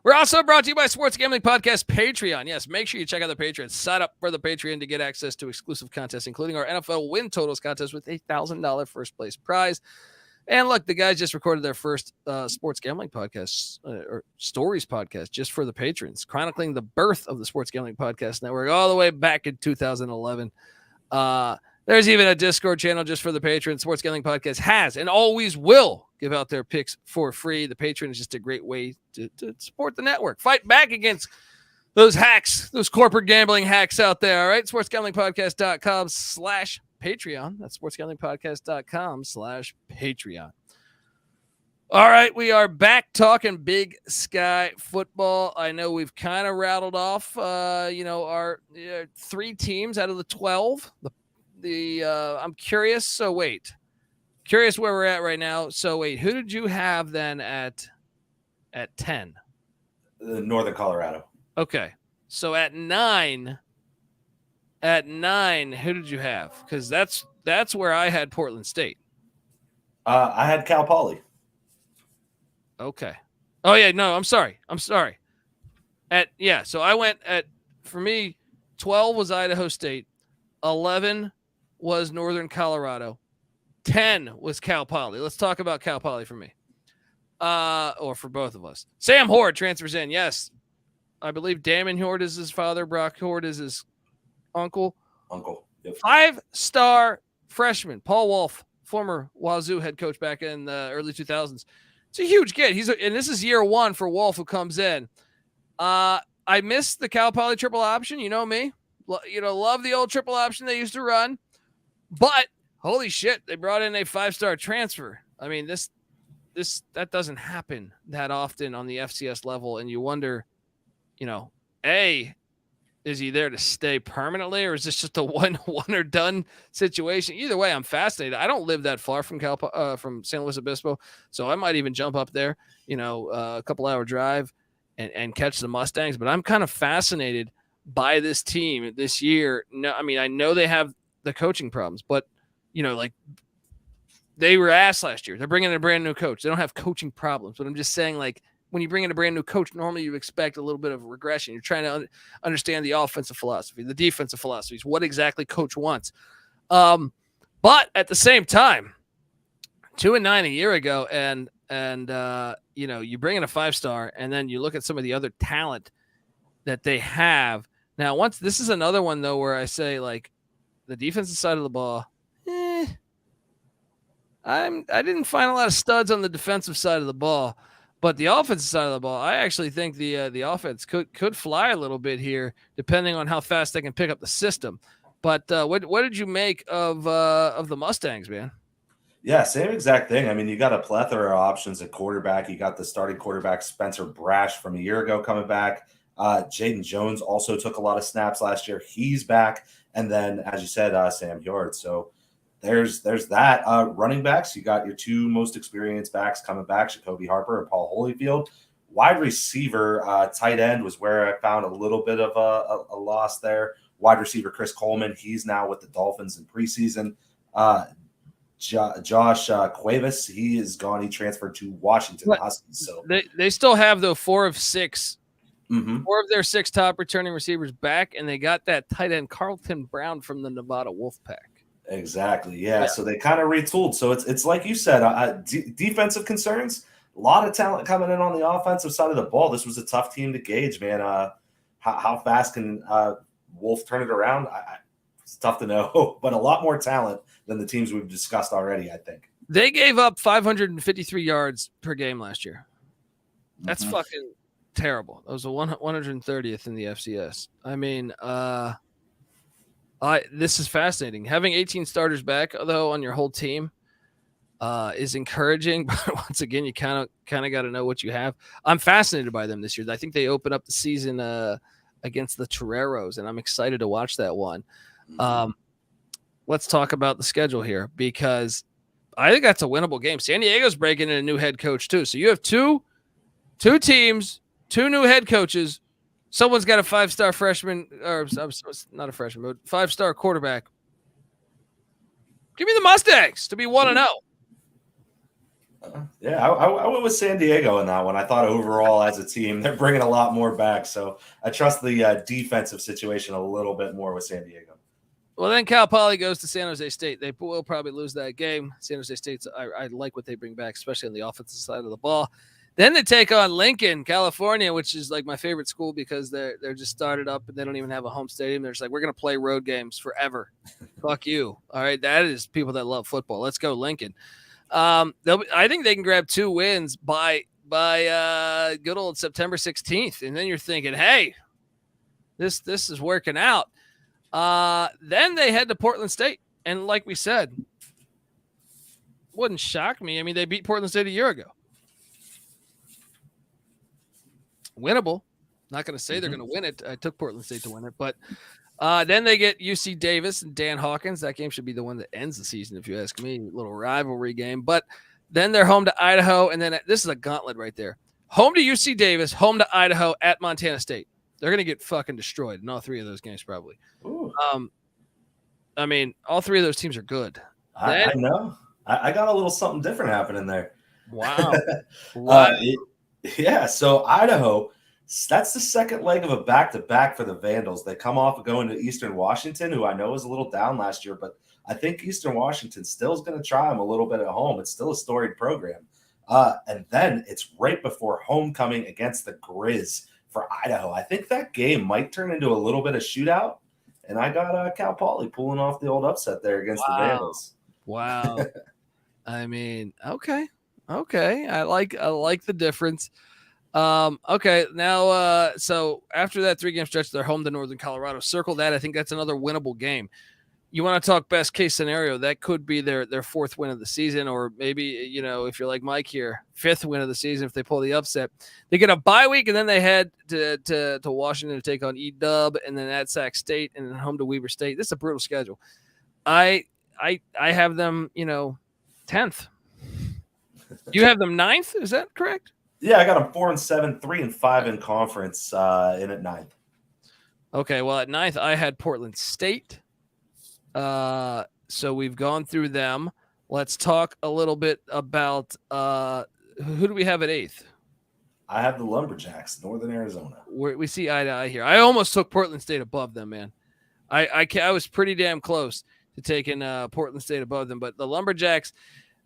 We're also brought to you by Sports Gambling Podcast Patreon. Yes, make sure you check out the Patreon. Sign up for the Patreon to get access to exclusive contests, including our NFL win totals contest with a $1,000 first place prize. And look, the guys just recorded their first sports gambling podcast or stories podcast just for the patrons, chronicling the birth of the Sports Gambling Podcast Network all the way back in 2011. There's even a Discord channel just for the patrons. Sports Gambling Podcast has and always will give out their picks for free. The Patreon is just a great way to support the network. Fight back against those hacks, those corporate gambling hacks out there. All right. SportsGamblingPodcast.com/Patreon. That's SportsGamblingPodcast.com/Patreon. All right. We are back talking Big Sky football. I know we've kind of rattled off, our 3 teams out of the 12. I'm curious. So wait. Curious where we're at right now. So wait, who did you have then at 10? Northern Colorado. Okay. So at 9, who did you have? Because that's where I had Portland State. I had Cal Poly. Okay. Oh yeah, no, I'm sorry. So I went for me, 12 was Idaho State, 11 was Northern Colorado. 10 was Cal Poly. Let's talk about Cal Poly for me. Or for both of us. Sam Horde transfers in. Yes. I believe Damon Horde is his father. Brock Horde is his uncle. Yep. 5-star freshman. Paul Wolf, former Wazoo head coach back in the early 2000s. It's a huge kid. And this is year 1 for Wolf who comes in. I missed the Cal Poly triple option. You know me. Love the old triple option they used to run. But holy shit, they brought in a 5-star transfer. I mean, that doesn't happen that often on the FCS level. And you wonder, is he there to stay permanently, or is this just a one or done situation? Either way, I'm fascinated. I don't live that far from from San Luis Obispo, so I might even jump up there, a couple hour drive and catch the Mustangs. But I'm kind of fascinated by this team this year. No, I mean, I know they have the coaching problems, but they were ass last year. They're bringing in a brand new coach. They don't have coaching problems, but I'm just saying, when you bring in a brand new coach, normally you expect a little bit of regression. You're trying to understand the offensive philosophy, the defensive philosophies, what exactly coach wants. But at the same time, 2-9 a year ago, and you bring in a 5-star, and then you look at some of the other talent that they have. Now, this is another one though, where I say the defensive side of the ball, I didn't find a lot of studs on the defensive side of the ball. But the offensive side of the ball, I actually think the offense could fly a little bit here, depending on how fast they can pick up the system. But what did you make of the Mustangs, man? Yeah, same exact thing. I mean, you got a plethora of options at quarterback. You got the starting quarterback Spencer Brash from a year ago coming back. Jaden Jones also took a lot of snaps last year. He's back. And then, as you said, Sam Hjord. So there's that. Running backs, you got your two most experienced backs coming back, Jacoby Harper and Paul Holyfield. Wide receiver, tight end was where I found a little bit of a loss there. Wide receiver Chris Coleman, he's now with the Dolphins in preseason. Josh Cuevas, he is gone. He transferred to Washington Huskies. So they still have, though, 4 of 6. Mm-hmm. 4 of their 6 top returning receivers back, and they got that tight end Carlton Brown from the Nevada Wolfpack. Exactly, yeah. So they kind of retooled. So it's like you said, defensive concerns, a lot of talent coming in on the offensive side of the ball. This was a tough team to gauge, man. How fast can Wolf turn it around? It's tough to know, but a lot more talent than the teams we've discussed already, I think. They gave up 553 yards per game last year. That's fucking terrible. That was the 130th in the FCS. I mean, this is fascinating. Having 18 starters back, though, on your whole team is encouraging. But once again, you kind of got to know what you have. I'm fascinated by them this year. I think they open up the season against the Toreros, and I'm excited to watch that one. Let's talk about the schedule here, because I think that's a winnable game. San Diego's breaking in a new head coach too. So you have two teams, 2 new head coaches. Someone's got a 5-star freshman, or not a freshman, but 5-star quarterback. Give me the Mustangs to be 1-0. Yeah, I went with San Diego in that one. I thought overall as a team, they're bringing a lot more back. So I trust the defensive situation a little bit more with San Diego. Well, then Cal Poly goes to San Jose State. They will probably lose that game. San Jose State's, I like what they bring back, especially on the offensive side of the ball. Then they take on Lincoln, California, which is like my favorite school because they're just started up and they don't even have a home stadium. They're just like, we're going to play road games forever. Fuck you. All right, that is people that love football. Let's go Lincoln. I think they can grab 2 wins by good old September 16th. And then you're thinking, hey, this is working out. Then they head to Portland State. And like we said, wouldn't shock me. I mean, they beat Portland State a year ago. Winnable. Not going to say they're going to win it. I took Portland State to win it. But then they get UC Davis and Dan Hawkins. That game should be the one that ends the season, if you ask me. A little rivalry game. But then they're home to Idaho. And then this is a gauntlet right there. Home to UC Davis, home to Idaho, at Montana State. They're going to get fucking destroyed in all 3 of those games, probably. I mean, all 3 of those teams are good. I know. I got a little something different happening there. Wow. Yeah, so Idaho, that's the second leg of a back-to-back for the Vandals. They come off of going to Eastern Washington, who I know was a little down last year, but I think Eastern Washington still is going to try them a little bit at home. It's still a storied program. And then it's right before homecoming against the Grizz for Idaho. I think that game might turn into a little bit of shootout, and I got Cal Poly pulling off the old upset there against the Vandals. Wow. I mean, okay. I like the difference. Okay, now so after that 3-game stretch, they're home to Northern Colorado. Circle that. I think that's another winnable game. You want to talk best case scenario, that could be their 4th win of the season, or maybe, you know, if you're like Mike here, 5th win of the season if they pull the upset. They get a bye week, and then they head to Washington to take on E-Dub, and then at Sac State, and then home to Weber State. This is a brutal schedule. I have them, 10th. You have them 9th? Is that correct? Yeah, I got them 4-7, 3-5 in conference, in at 9th. Okay, well, at 9th, I had Portland State. So we've gone through them. Let's talk a little bit about who do we have at 8th? I have the Lumberjacks, Northern Arizona. We see eye to eye here. I almost took Portland State above them, man. I was pretty damn close to taking Portland State above them, but the Lumberjacks,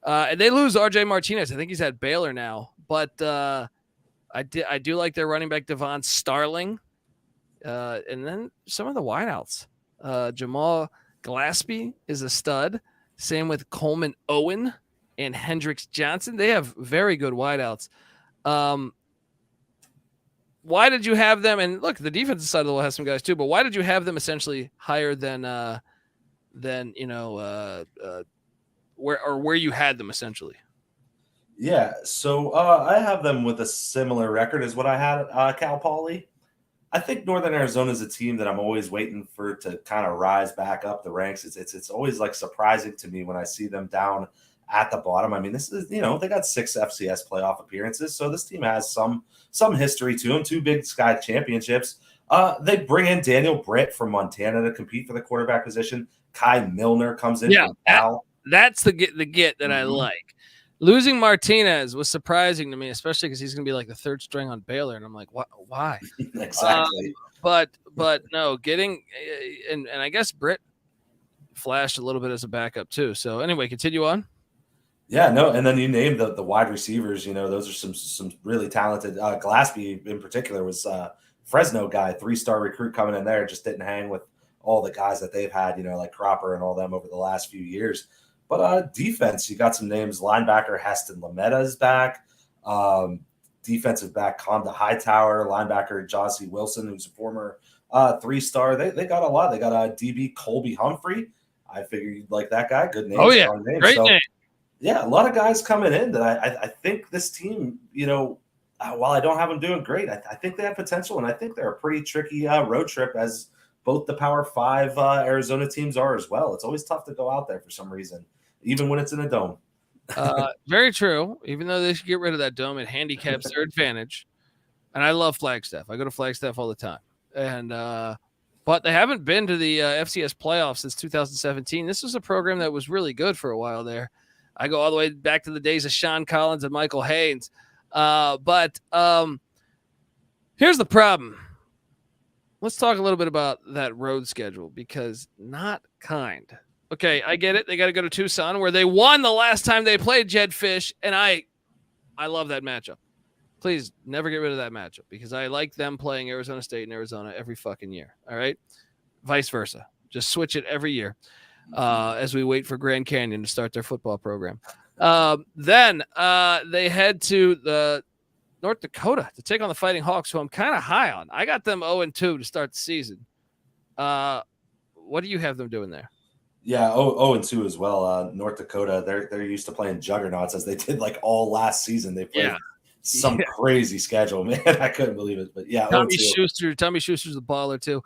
and they lose RJ Martinez. I think he's at Baylor now, but I do like their running back Devon Starling, and then some of the wideouts. Jamal Glaspie is a stud. Same with Coleman Owen and Hendricks Johnson. They have very good wideouts. Why did you have them? And look, the defensive side of the ball has some guys too, but why did you have them essentially higher than where you had them essentially? Yeah, so I have them with a similar record as what I had at Cal Poly. I think Northern Arizona is a team that I'm always waiting for to kind of rise back up the ranks. It's always like surprising to me when I see them down at the bottom. I mean, this is, they got 6 FCS playoff appearances, so this team has some history to them. 2 Big Sky championships. They bring in Daniel Britt from Montana to compete for the quarterback position. Kai Milner comes in from Cal. That's the get that I like. Losing Martinez was surprising to me, especially because he's going to be like the 3rd string on Baylor, and I'm like, what? Why? Exactly. But no, getting and I guess Britt flashed a little bit as a backup too. So anyway, continue on. Yeah, no, and then you named the wide receivers. Those are some really talented. Glaspie in particular was Fresno guy, 3-star recruit coming in there, just didn't hang with all the guys that they've had, like Cropper and all them over the last few years. But defense, you got some names. Linebacker Heston Lametta is back. Defensive back Conda Hightower. Linebacker Jossie Wilson, who's a former 3-star. They got a lot. They got a DB Colby Humphrey. I figure you'd like that guy. Good name. Oh yeah, great name. Yeah, a lot of guys coming in that I think this team, while I don't have them doing great, I think they have potential, and I think they're a pretty tricky road trip, as both the Power 5 Arizona teams are as well. It's always tough to go out there for some reason, even when it's in a dome. Very true. Even though they should get rid of that dome, it handicaps their advantage. And I love Flagstaff. I go to Flagstaff all the time. And but they haven't been to the FCS playoffs since 2017. This was a program that was really good for a while there. I go all the way back to the days of Sean Collins and Michael Haynes. But here's the problem. Let's talk a little bit about that road schedule, because not kind. Okay, I get it. They got to go to Tucson, where they won the last time they played Jed Fish, and I love that matchup. Please never get rid of that matchup, because I like them playing Arizona State and Arizona every fucking year. All right, vice versa. Just switch it every year as we wait for Grand Canyon to start their football program. Then they head to the North Dakota to take on the Fighting Hawks, who I'm kind of high on. I got them 0-2 to start the season. What do you have them doing there? Yeah, 0-2 as well. North Dakota, they're used to playing juggernauts, as they did like all last season. They played some crazy schedule, man. I couldn't believe it, but yeah, Tommy Schuster's a baller too.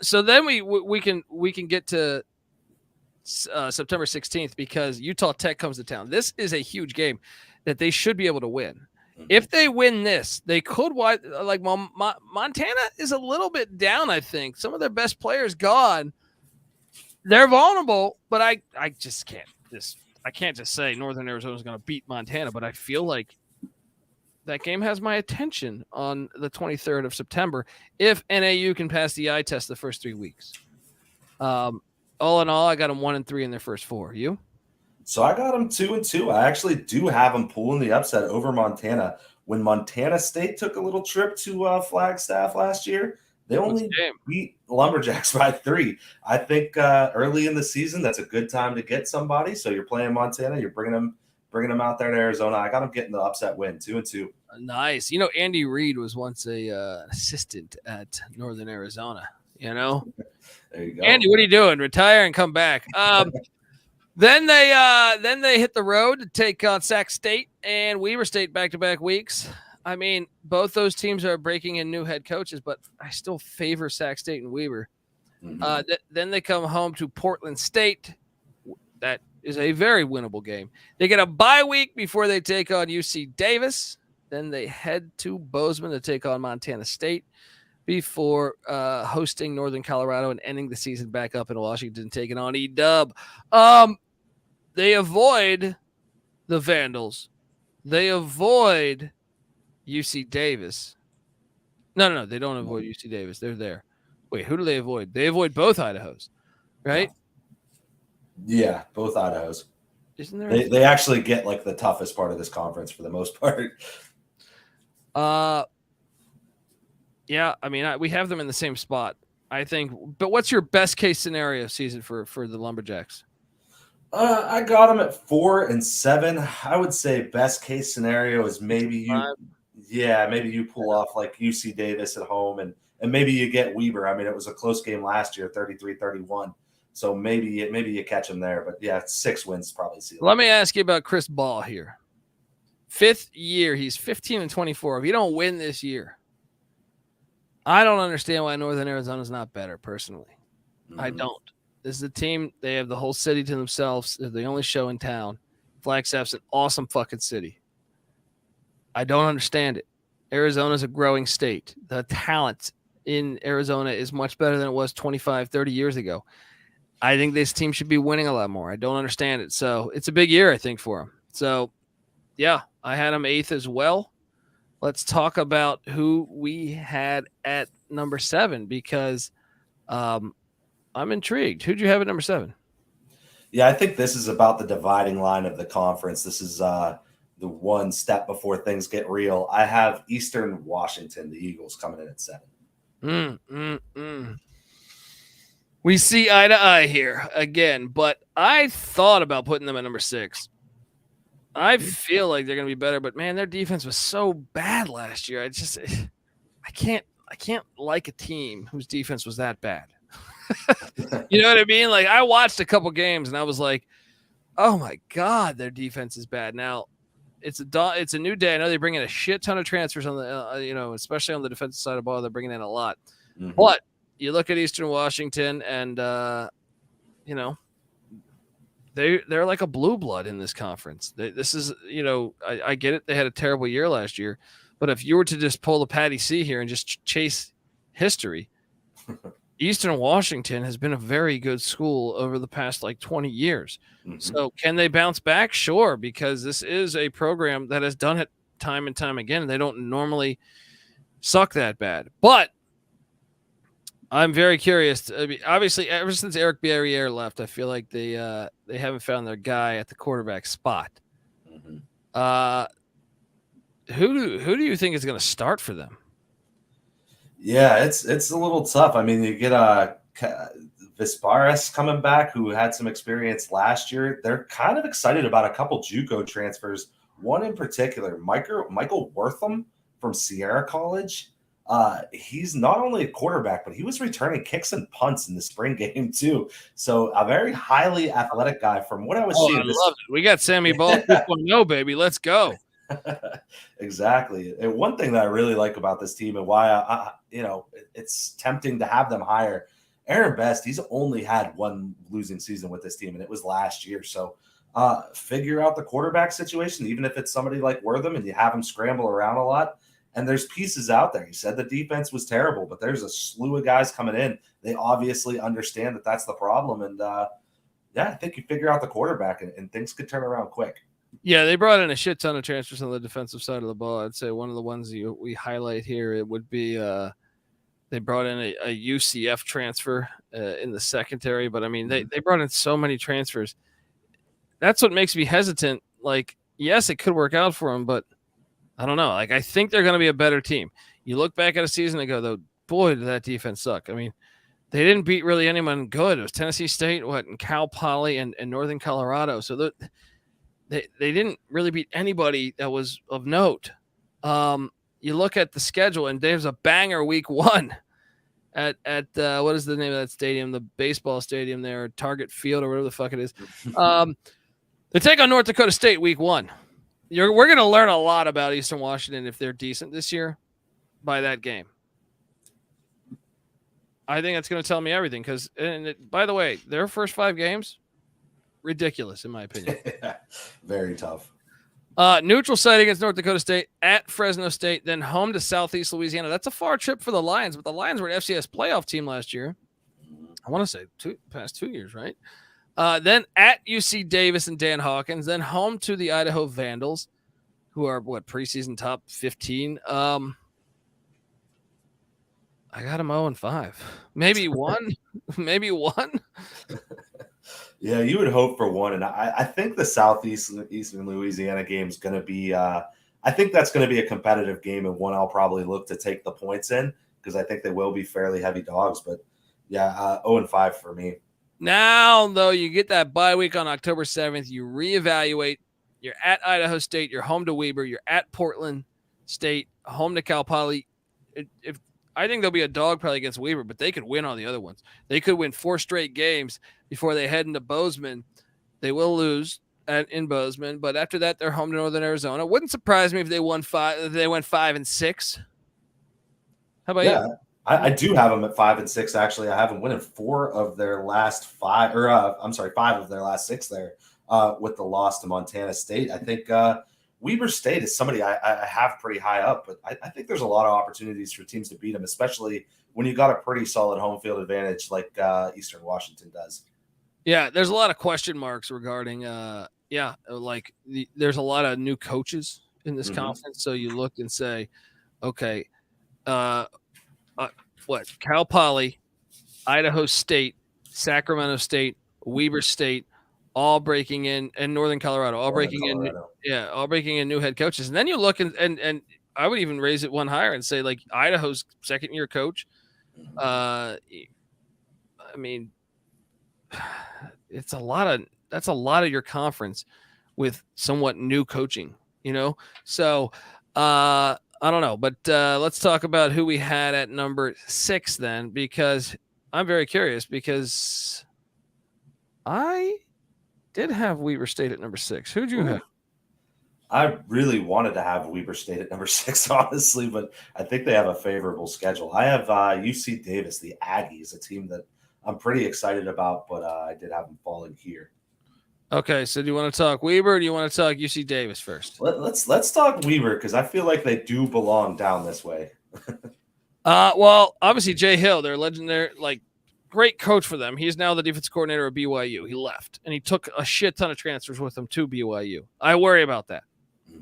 So then we can get to September 16th, because Utah Tech comes to town. This is a huge game that they should be able to win. If they win this, they could Montana is a little bit down, I think. Some of their best players gone. They're vulnerable, but I just can't. I can't just say Northern Arizona is going to beat Montana, but I feel like that game has my attention on the 23rd of September if NAU can pass the eye test the first 3 weeks. All in all, I got them 1-3 in their first 4. You? So I got them 2-2. I actually do have them pulling the upset over Montana. When Montana State took a little trip to Flagstaff last year, they only beat Lumberjacks by 3. I think early in the season, that's a good time to get somebody. So you're playing Montana, you're bringing them out there to Arizona. I got them getting the upset win, 2-2. Nice. Andy Reid was once an assistant at Northern Arizona. There you go. Andy, what are you doing? Retire and come back. Then they hit the road to take on Sac State and Weber State back-to-back weeks. I mean, both those teams are breaking in new head coaches, but I still favor Sac State and Weber. Mm-hmm. Then they come home to Portland State. That is a very winnable game. They get a bye week before they take on UC Davis. Then they head to Bozeman to take on Montana State before hosting Northern Colorado and ending the season back up in Washington, taking on E-Dub. They avoid the Vandals. They avoid UC Davis. No, they don't avoid UC Davis. They're there. Wait, who do they avoid? They avoid both Idahos, right? Yeah, both Idahos. Isn't there? They actually get like the toughest part of this conference for the most part. Yeah, I mean, we have them in the same spot, I think. But what's your best case scenario season for the Lumberjacks? I got them at 4-7. I would say best case scenario is maybe you pull off like UC Davis at home and maybe you get Weber. I mean, it was a close game last year, 33-31. So maybe you catch them there. But yeah, 6 wins probably. Let me ask you about Chris Ball here. 5th year, he's 15-24. If you don't win this year, I don't understand why Northern Arizona's not better, personally. Mm-hmm. I don't. This is a team, they have the whole city to themselves. They're the only show in town. Flagstaff's an awesome fucking city. I don't understand it. Arizona's a growing state. The talent in Arizona is much better than it was 25, 30 years ago. I think this team should be winning a lot more. I don't understand it. So it's a big year, I think, for them. So, yeah, I had them 8th as well. Let's talk about who we had at number 7 because I'm intrigued. Who'd you have at number 7? Yeah, I think this is about the dividing line of the conference. This is the one step before things get real. I have Eastern Washington, the Eagles, coming in at 7. We see eye to eye here again, but I thought about putting them at number 6. I feel like they're going to be better, but man, their defense was so bad last year. I can't like a team whose defense was that bad. You know what I mean? Like I watched a couple games and I was like, oh my God, their defense is bad. Now it's a new day. I know they bring in a shit ton of transfers on the, especially on the defensive side of the ball. They're bringing in a lot, but you look at Eastern Washington and, they're like a blue blood in this conference. This is, I get it. They had a terrible year last year, but if you were to just pull the Patty C here and just chase history, Eastern Washington has been a very good school over the past 20 years. Mm-hmm. So can they bounce back? Sure, because this is a program that has done it time and time again. And they don't normally suck that bad, but I'm very curious. Obviously, ever since Eric Barriere left, I feel like they haven't found their guy at the quarterback spot. Mm-hmm. Who do you think is going to start for them? Yeah, it's a little tough. I mean, you get Visparas coming back, who had some experience last year. They're kind of excited about a couple JUCO transfers. One in particular, Michael Wortham from Sierra College. He's not only a quarterback, but he was returning kicks and punts in the spring game too. So a very highly athletic guy from what I was seeing. I love it. We got Sammy Ball 2.0, baby. Let's go. Exactly. And one thing that I really like about this team and why it's tempting to have them higher. Aaron Best, he's only had one losing season with this team, and it was last year. So figure out the quarterback situation, even if it's somebody like Wortham and you have him scramble around a lot. And there's pieces out there. You said the defense was terrible, but there's a slew of guys coming in. They obviously understand that that's the problem. And, I think you figure out the quarterback and things could turn around quick. Yeah, they brought in a shit ton of transfers on the defensive side of the ball. I'd say one of the ones we highlight here, it would be they brought in a UCF transfer in the secondary. But, I mean, they brought in so many transfers. That's what makes me hesitant. Yes, it could work out for them, but I don't know. I think they're going to be a better team. You look back at a season and go, though, boy, did that defense suck. I mean, they didn't beat really anyone good. It was Tennessee State, and Cal Poly and Northern Colorado. So they didn't really beat anybody that was of note. You look at the schedule, and there's a banger week 1 at what is the name of that stadium? The baseball stadium there, Target Field or whatever the fuck it is. They take on North Dakota State week 1. We're going to learn a lot about Eastern Washington if they're decent this year by that game. I think that's going to tell me everything because, by the way, their first 5 games, ridiculous in my opinion. Very tough. Neutral site against North Dakota State, at Fresno State, then home to Southeast Louisiana. That's a far trip for the Lions, but the Lions were an FCS playoff team last year. I want to say past 2 years, right? Then at UC Davis and Dan Hawkins, then home to the Idaho Vandals, who are preseason top 15. I got them 0-5, maybe 1, maybe 1. Yeah, you would hope for 1, and I think the Southeastern Louisiana game is going to be. I think that's going to be a competitive game and one I'll probably look to take the points in because I think they will be fairly heavy dogs. But yeah, 0-5 for me. Now, though, you get that bye week on October 7th. You reevaluate. You're at Idaho State. You're home to Weber. You're at Portland State, home to Cal Poly. If I think there'll be a dog probably against Weber, but they could win all the other ones. They could win 4 straight games before they head into Bozeman. They will lose in Bozeman, but after that, they're home to Northern Arizona. Wouldn't surprise me if they won 5. If they went 5-6. How about you? I do have them at 5-6. Actually, I have them winning 4 of their last 5, or 5 of their last 6 there with the loss to Montana State. I think Weber State is somebody I have pretty high up, but I think there's a lot of opportunities for teams to beat them, especially when you got a pretty solid home field advantage like Eastern Washington does. Yeah, there's a lot of question marks regarding there's a lot of new coaches in this conference. So you look and say, okay, Cal Poly, Idaho State, Sacramento State, Weber State, all breaking in, and Northern Colorado, all breaking in new head coaches. And then you look and I would even raise it one higher and say like Idaho's second year coach. I mean, that's a lot of your conference with somewhat new coaching, So I don't know, but let's talk about who we had at number 6 then, because I'm very curious because I did have Weber State at number 6. Who'd you have? I really wanted to have Weber State at number 6, honestly, but I think they have a favorable schedule. I have UC Davis, the Aggies, a team that I'm pretty excited about, but I did have them falling here. Okay, so do you want to talk Weber or do you want to talk UC Davis first? Let's talk Weber because I feel like they do belong down this way. Well, obviously Jay Hill, they're legendary, great coach for them. He's now the defensive coordinator of BYU. He left, and he took a shit ton of transfers with him to BYU. I worry about that.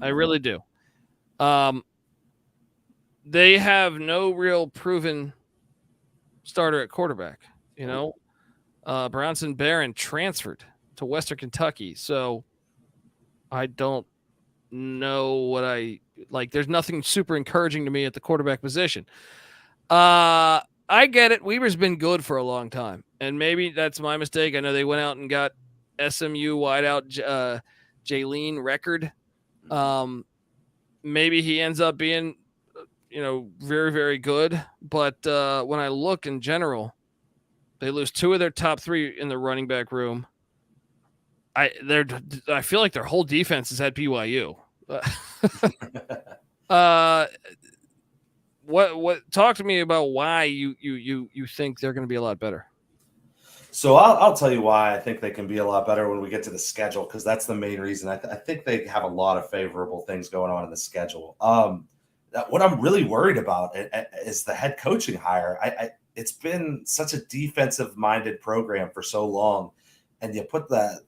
I really do. They have no real proven starter at quarterback. Bronson Barron transferred to Western Kentucky. So I don't know what I like. There's nothing super encouraging to me at the quarterback position. I get it. Weber's been good for a long time, and maybe that's my mistake. I know they went out and got SMU wideout Jalen Record. Maybe he ends up being, very, very good. But when I look in general, they lose 2 of their top 3 in the running back room. I feel like their whole defense is at BYU. What? Talk to me about why you think they're going to be a lot better. So I'll tell you why I think they can be a lot better when we get to the schedule, because that's the main reason. I think they have a lot of favorable things going on in the schedule. What I'm really worried about is the head coaching hire. It's been such a defensive-minded program for so long, and you put the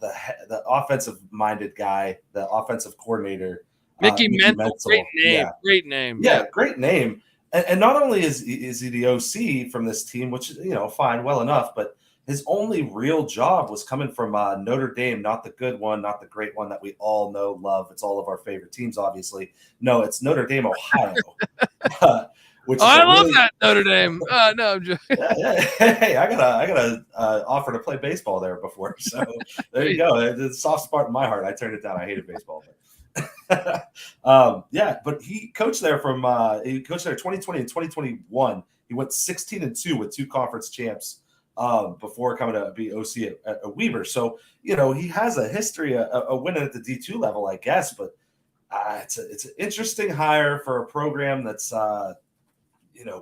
offensive-minded guy, the offensive coordinator, Mickey Mental, great name. Yeah, great name. And not only is he the OC from this team, which is, fine, well enough, but his only real job was coming from Notre Dame, not the good one, not the great one that we all know, love. It's all of our favorite teams, obviously. No, it's Notre Dame, Ohio. I love that Notre Dame. No, I'm just... Hey, I gotta offer to play baseball there before. So there you go. It's a soft spot in my heart. I turned it down. I hated baseball. But he coached there 2020 and 2021. He went 16-2 with 2 conference champs before coming to be OC at Weber. So, he has a history of winning at the D2 level, I guess, but it's an interesting hire for a program that's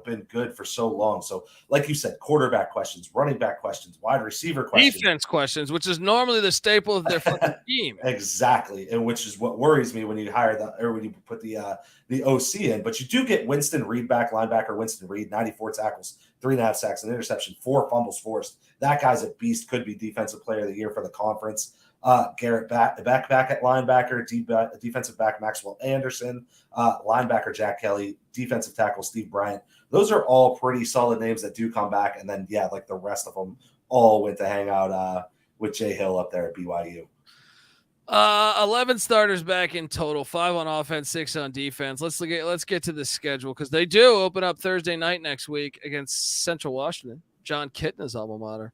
been good for so long. So, like you said, quarterback questions, running back questions, wide receiver questions, defense questions, which is normally the staple of their fucking team. Exactly, and which is what worries me when you hire when you put the OC in. But you do get Winston Reed back, linebacker Winston Reed, 94 tackles, 3.5 sacks, an interception, 4 fumbles forced. That guy's a beast. Could be defensive player of the year for the conference. Garrett back at linebacker, defensive back Maxwell Anderson, linebacker Jack Kelly, defensive tackle Steve Bryant. Those are all pretty solid names that do come back. And then, the rest of them all went to hang out with Jay Hill up there at BYU. 11 starters back in total, 5 on offense, 6 on defense. Let's get to the schedule, because they do open up Thursday night next week against Central Washington, John Kitna's alma mater.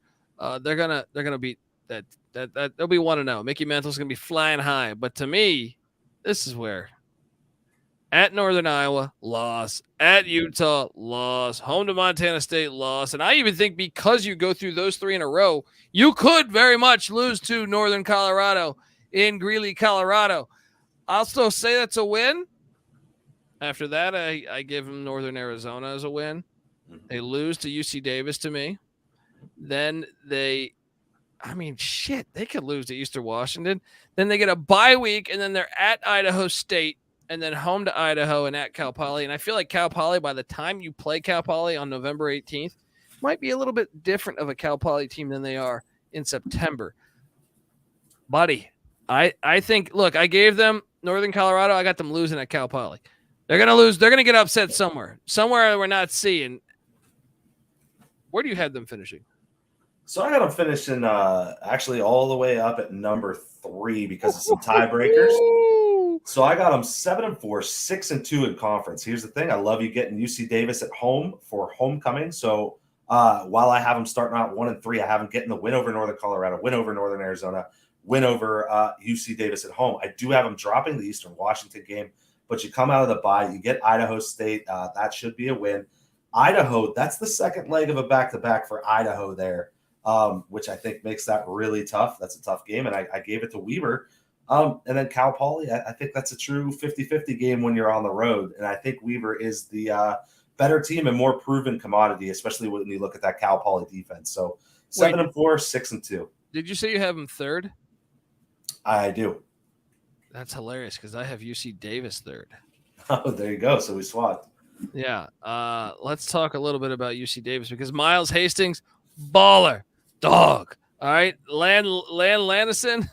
they're gonna beat that. They'll be 1-0. Mickey Mantle's gonna be flying high. But to me, this is where at Northern Iowa, loss. At Utah, loss. Home to Montana State, loss. And I even think because you go through those 3 in a row, you could very much lose to Northern Colorado in Greeley, Colorado. I'll still say that's a win. After that, I give them Northern Arizona as a win. They lose to UC Davis to me. Then they could lose to Eastern Washington. Then they get a bye week, and then they're at Idaho State, and then home to Idaho and at Cal Poly. And I feel like Cal Poly, by the time you play Cal Poly on November 18th, might be a little bit different of a Cal Poly team than they are in September. Buddy, I think, look, I gave them Northern Colorado. I got them losing at Cal Poly. They're going to lose. They're going to get upset somewhere we're not seeing. Where do you have them finishing? So I got them finishing actually all the way up at number 3 because of some tiebreakers. So I got them 7-4, 6-2 in conference. Here's the thing. I love you getting UC Davis at home for homecoming. So while I have them starting out 1-3, I have them getting the win over Northern Colorado, win over Northern Arizona, win over UC Davis at home. I do have them dropping the Eastern Washington game, but you come out of the bye, you get Idaho State. That should be a win. Idaho, that's the second leg of a back-to-back for Idaho there, which I think makes that really tough. That's a tough game, and I gave it to Weber. And then Cal Poly, I think that's a true 50-50 game when you're on the road. And I think Weber is the better team and more proven commodity, especially when you look at that Cal Poly defense. So 7-4, 6-2. Did you say you have them third? I do. That's hilarious because I have UC Davis third. Oh, there you go. So we swapped. Yeah. Let's talk a little bit about UC Davis because Miles Hastings, baller, dog. All right. Larison,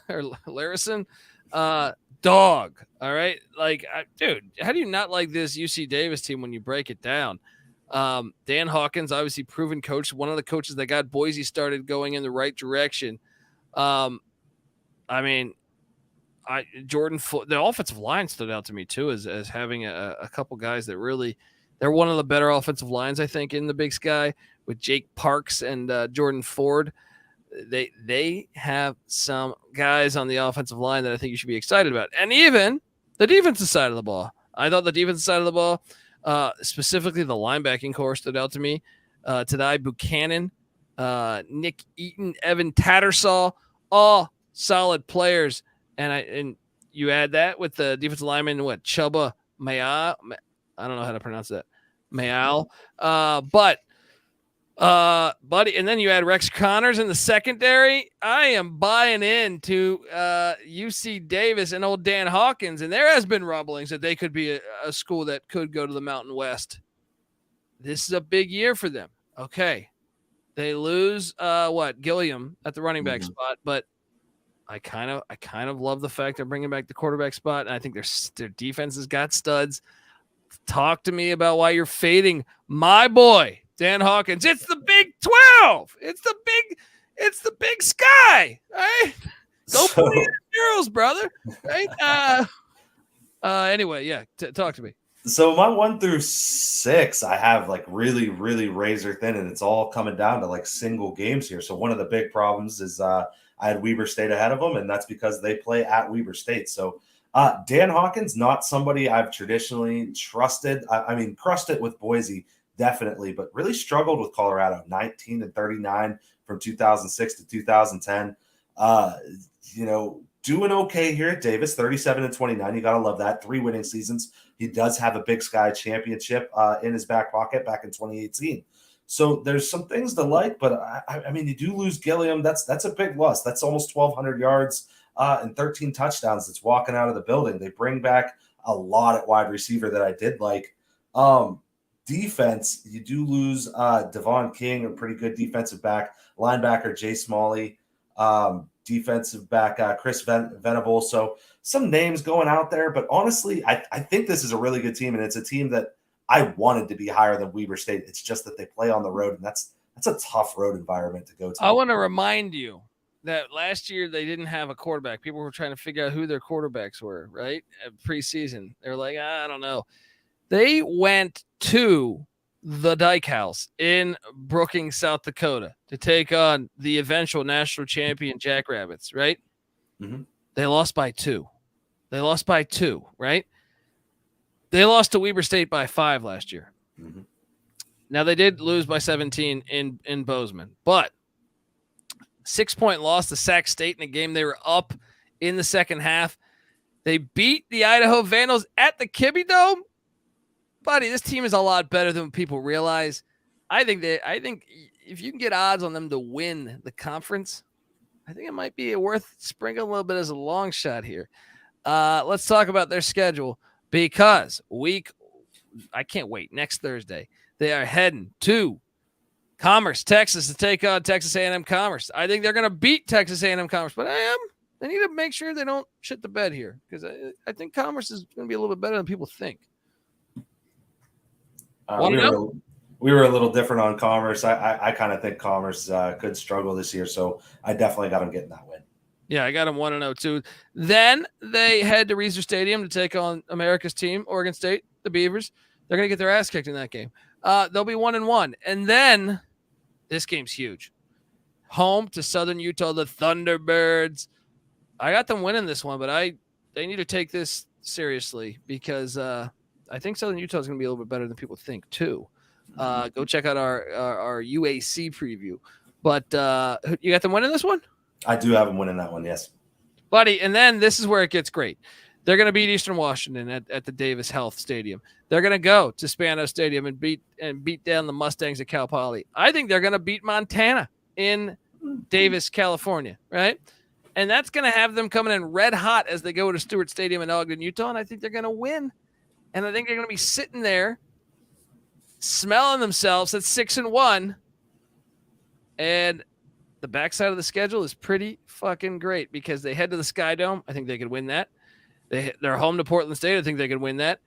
dog. All right. Like, dude, how do you not like this UC Davis team when you break it down? Dan Hawkins, obviously proven coach, one of the coaches that got Boise started going in the right direction. The offensive line stood out to me too as having a couple guys that really, they're one of the better offensive lines, I think, in the Big Sky with Jake Parks and Jordan Ford. They have some guys on the offensive line that I think you should be excited about. And even the defensive side of the ball. I thought the defensive side of the ball, specifically the linebacking core, stood out to me. Tadai Buchanan, Nick Eaton, Evan Tattersall, all solid players. And you add that with the defensive lineman, Chubba Mayal. I don't know how to pronounce that. Mayal. Buddy, and then you add Rex Connors in the secondary. I am buying into UC Davis and old Dan Hawkins, and there has been rumblings that they could be a school that could go to the Mountain West. This is a big year for them. Okay, they lose Gilliam at the running back spot, but I kind of love the fact they're bringing back the quarterback spot, and I think their defense has got studs. Talk to me about why you're fading my boy Dan Hawkins. It's the Big 12. It's the Big Sky. Right? Go play in the Girls, brother. Right? Anyway, yeah. Talk to me. So my 1 through 6, I have like really, really razor thin, and it's all coming down to like single games here. So one of the big problems is I had Weber State ahead of them, and that's because they play at Weber State. So Dan Hawkins, not somebody I've traditionally trusted. I mean, crushed it with Boise, definitely, but really struggled with Colorado, 19-39 from 2006 to 2010. Doing okay here at Davis, 37-29. You got to love that. 3 winning seasons. He does have a Big Sky championship in his back pocket back in 2018. So there's some things to like, but I mean, you do lose Gilliam. That's a big loss. That's almost 1,200 yards and 13 touchdowns that's walking out of the building. They bring back a lot at wide receiver that I did like. Defense, you do lose Devon King, a pretty good defensive back. Linebacker Jay Smalley. Defensive back Chris Venable. So some names going out there, but honestly, I think this is a really good team, and it's a team that I wanted to be higher than Weber State. It's just that they play on the road, and that's a tough road environment to go to. I want to remind you that last year they didn't have a quarterback. People were trying to figure out who their quarterbacks were, right? At preseason. They're like, I don't know. They went to the Dyke House in Brookings, South Dakota, to take on the eventual national champion Jackrabbits, right? Mm-hmm. They lost by 2. Right? They lost to Weber State by 5 last year. Mm-hmm. Now, they did lose by 17 in Bozeman, but 6-point loss to Sac State in a game they were up in the second half. They beat the Idaho Vandals at the Kibbe Dome. Buddy, this team is a lot better than people realize. I think if you can get odds on them to win the conference, I think it might be worth sprinkling a little bit as a long shot here. Let's talk about their schedule, because I can't wait. Next Thursday, they are heading to Commerce, Texas, to take on Texas A&M Commerce. I think they're going to beat Texas A&M Commerce, but they need to make sure they don't shit the bed here, because I think Commerce is going to be a little bit better than people think. We were a little different on Commerce. I kind of think Commerce could struggle this year, so I definitely got them getting that win. Yeah, I got them 1-0 too. Then they head to Reser Stadium to take on America's team, Oregon State, the Beavers. They're going to get their ass kicked in that game. They'll be 1-1. And then this game's huge. Home to Southern Utah, the Thunderbirds. I got them winning this one, but they need to take this seriously, because I think Southern Utah is going to be a little bit better than people think too. Go check out our UAC preview. But you got them winning this one? I do have them winning that one, yes. Buddy, and then this is where it gets great. They're going to beat Eastern Washington at the Davis Health Stadium. They're going to go to Spano Stadium and beat down the Mustangs at Cal Poly. I think they're going to beat Montana in Davis, California, right? And that's going to have them coming in red hot as they go to Stewart Stadium in Ogden, Utah, and I think they're going to win. And I think they're going to be sitting there smelling themselves at 6-1. And the backside of the schedule is pretty fucking great, because they head to the Sky Dome. I think they could win that. They're home to Portland State. I think they could win that.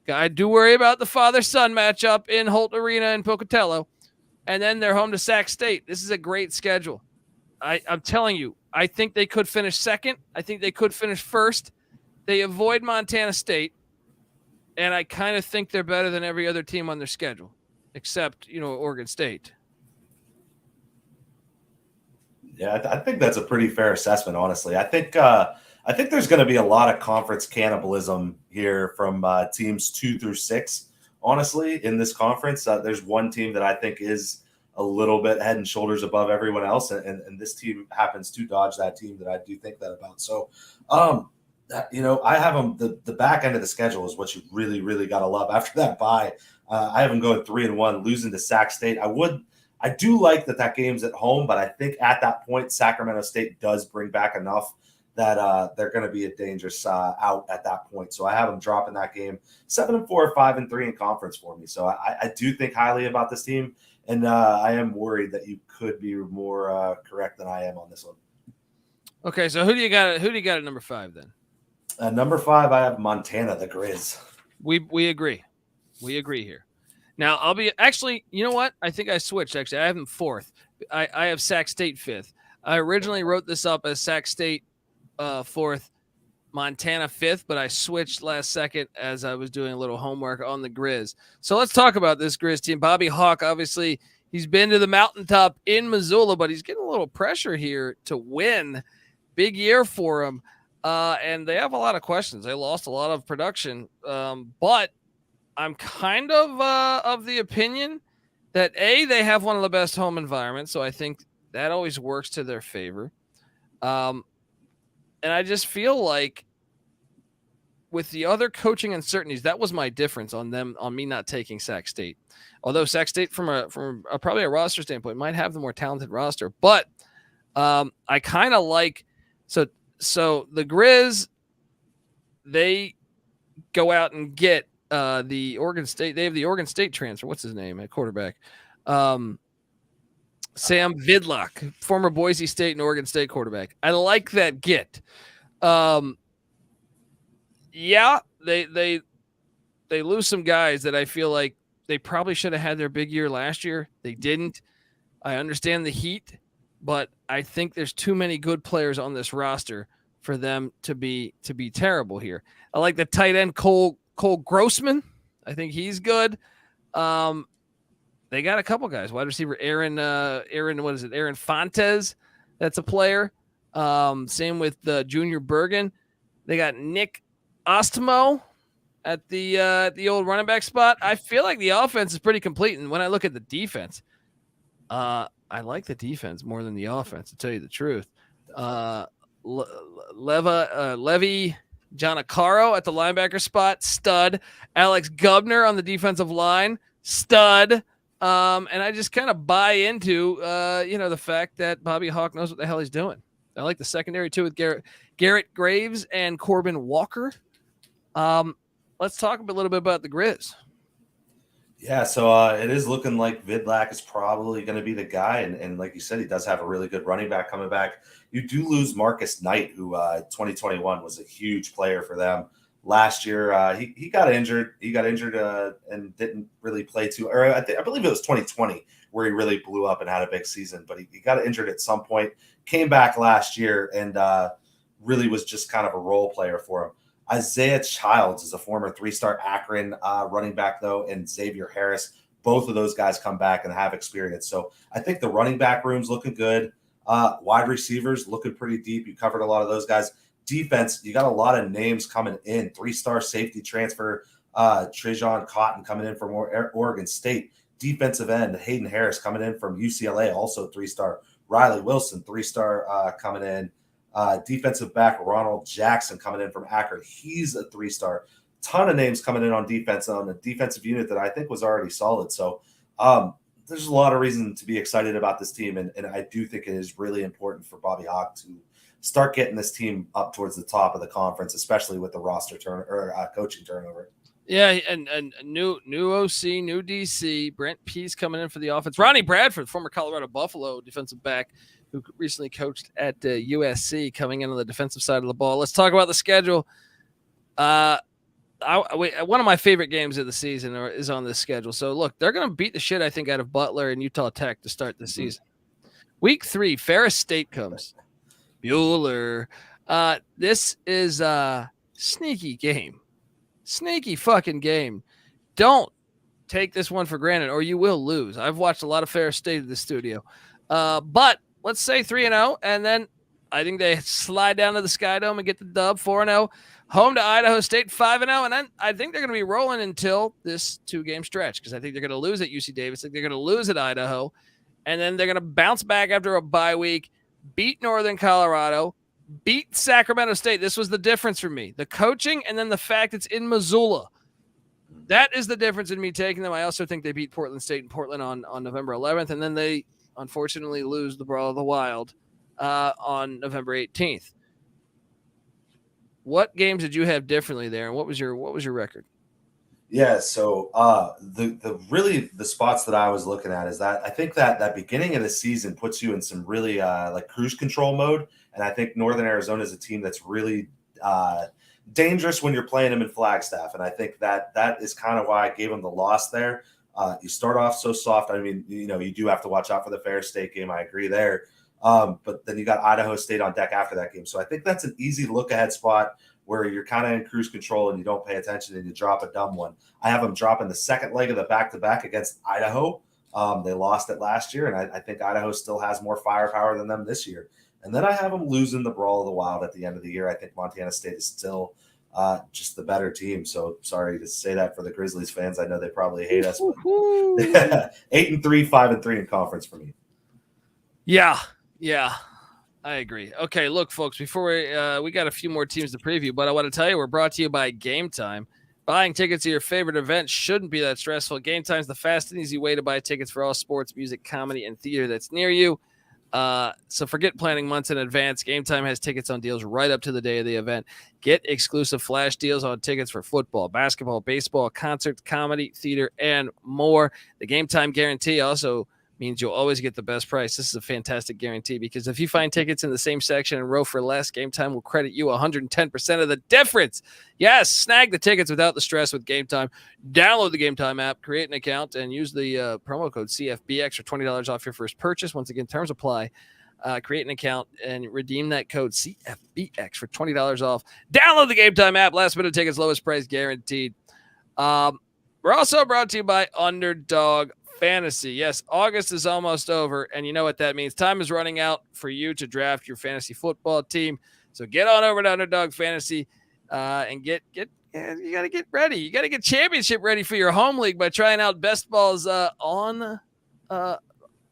I do worry about the father-son matchup in Holt Arena in Pocatello. And then they're home to Sac State. This is a great schedule. I'm telling you, I think they could finish second. I think they could finish first. They avoid Montana State. And I kind of think they're better than every other team on their schedule, except, Oregon State. Yeah, I think that's a pretty fair assessment, honestly. I think there's going to be a lot of conference cannibalism here from teams 2 through 6. Honestly, in this conference, there's one team that I think is a little bit head and shoulders above everyone else, and this team happens to dodge that team that I do think that about. So, I have them. The back end of the schedule is what you really, really got to love. After that bye, I have them going 3-1, losing to Sac State. I do like that game's at home, but I think at that point, Sacramento State does bring back enough that they're going to be a dangerous out at that point. So I have them dropping that game 7-4, 5-3 in conference for me. So I do think highly about this team, and I am worried that you could be more correct than I am on this one. Okay, so who do you got at number 5 then? Number 5, I have Montana, the Grizz. We agree. We agree here. Now, I'll be – actually, you know what? I think I switched, actually. I have them 4th. I have Sac State 5th. I originally wrote this up as Sac State 4th, Montana 5th, but I switched last second as I was doing a little homework on the Grizz. So let's talk about this Grizz team. Bobby Hawk, obviously, he's been to the mountaintop in Missoula, but he's getting a little pressure here to win. Big year for him. And they have a lot of questions. They lost a lot of production, but I'm kind of the opinion that they have one of the best home environments, so I think that always works to their favor. And I just feel like with the other coaching uncertainties, that was my difference on me not taking Sac State. Although Sac State, from a probably a roster standpoint, might have the more talented roster, but I kind of like so the Grizz, they go out and get the Oregon State. They have the Oregon State transfer. What's his name at quarterback? Sam Vidlock, former Boise State and Oregon State quarterback. I like that get. Yeah, they lose some guys that I feel like they probably should have had their big year last year. They didn't. I understand the heat, but I think there's too many good players on this roster for them to be terrible here. I like the tight end Cole Grossman. I think he's good. they got a couple guys. Wide receiver Aaron, what is it? Aaron Fontes. That's a player. Same with Junior Bergen. They got Nick Ostemo at the old running back spot. I feel like the offense is pretty complete. And when I look at the defense, I like the defense more than the offense, to tell you the truth. Levi Gianacaro at the linebacker spot, stud. Alex Gubner on the defensive line, stud. And I just kind of buy into, the fact that Bobby Hawk knows what the hell he's doing. I like the secondary too with Garrett Graves and Corbin Walker. Let's talk a little bit about the Grizz. Yeah, so it is looking like Vidlak is probably going to be the guy. And like you said, he does have a really good running back coming back. You do lose Marcus Knight, who 2021 was a huge player for them. Last year, he got injured. He got injured and didn't really play too. Or I believe it was 2020 where he really blew up and had a big season. But he got injured at some point, came back last year, and really was just kind of a role player for him. Isaiah Childs is a former 3-star Akron running back, though, and Xavier Harris. Both of those guys come back and have experience. So I think the running back room's looking good. Wide receivers looking pretty deep. You covered a lot of those guys. Defense, you got a lot of names coming in. 3-star safety transfer, Trajan Cotton coming in from Oregon State. Defensive end, Hayden Harris coming in from UCLA, also 3-star. Riley Wilson, 3-star coming in. Defensive back Ronald Jackson coming in from Akron. He's a 3-star. Ton of names coming in on defense on the defensive unit that I think was already solid. So there's a lot of reason to be excited about this team. And I do think it is really important for Bobby Hawk to start getting this team up towards the top of the conference, especially with the roster coaching turnover. Yeah, and new OC, new DC. Brent Pease coming in for the offense. Ronnie Bradford, former Colorado Buffalo defensive back, who recently coached at USC, coming in on the defensive side of the ball. Let's talk about the schedule. One of my favorite games of the season is on this schedule. So, look, they're going to beat the shit, I think, out of Butler and Utah Tech to start the season. Week 3, Ferris State comes. Bueller. This is a sneaky game. Sneaky fucking game. Don't take this one for granted or you will lose. I've watched a lot of Ferris State in the studio. But let's say 3-0, and then I think they slide down to the Sky Dome and get the dub, 4-0. Home to Idaho State, 5-0, and then I think they're going to be rolling until this 2-game stretch because I think they're going to lose at UC Davis. I think they're going to lose at Idaho, and then they're going to bounce back after a bye week, beat Northern Colorado, beat Sacramento State. This was the difference for me. The coaching and then the fact it's in Missoula. That is the difference in me taking them. I also think they beat Portland State and Portland on November 11th, and then they unfortunately lose the Brawl of the Wild on November 18th. What games did you have differently there, and what was your record? Yeah, so the spots that I was looking at is that I think that beginning of the season puts you in some really like cruise control mode, and I think Northern Arizona is a team that's really dangerous when you're playing them in Flagstaff, and I think that is kind of why I gave them the loss there. You start off so soft. I mean, you do have to watch out for the Ferris State game. I agree there. But then you got Idaho State on deck after that game. So I think that's an easy look-ahead spot where you're kind of in cruise control and you don't pay attention and you drop a dumb one. I have them dropping the second leg of the back-to-back against Idaho. They lost it last year, and I think Idaho still has more firepower than them this year. And then I have them losing the Brawl of the Wild at the end of the year. I think Montana State is still just the better team. So sorry to say that for the Grizzlies fans. I know they probably hate us. 8-3, 5-3 in conference for me. Yeah, I agree. Okay, look, folks, before we got a few more teams to preview, but I want to tell you we're brought to you by Game Time. Buying tickets to your favorite event shouldn't be that stressful. Game Time is the fast and easy way to buy tickets for all sports, music, comedy, and theater that's near you. So forget planning months in advance. Game Time has tickets on deals right up to the day of the event. Get exclusive flash deals on tickets for football, basketball, baseball, concerts, comedy, theater, and more. The Game Time guarantee also means you'll always get the best price. This is a fantastic guarantee because if you find tickets in the same section and row for less, Game Time will credit you 110% of the difference. Yes, snag the tickets without the stress with Game Time. Download the Game Time app, create an account, and use the promo code CFBX for $20 off your first purchase. Once again, terms apply. Create an account and redeem that code CFBX for $20 off. Download the Game Time app. Last minute tickets, lowest price guaranteed. We're also brought to you by Underdog Fantasy. Yes, August is almost over, and you know what that means. Time is running out for you to draft your fantasy football team. So get on over to Underdog Fantasy and you got to get ready. You got to get championship ready for your home league by trying out Best Balls on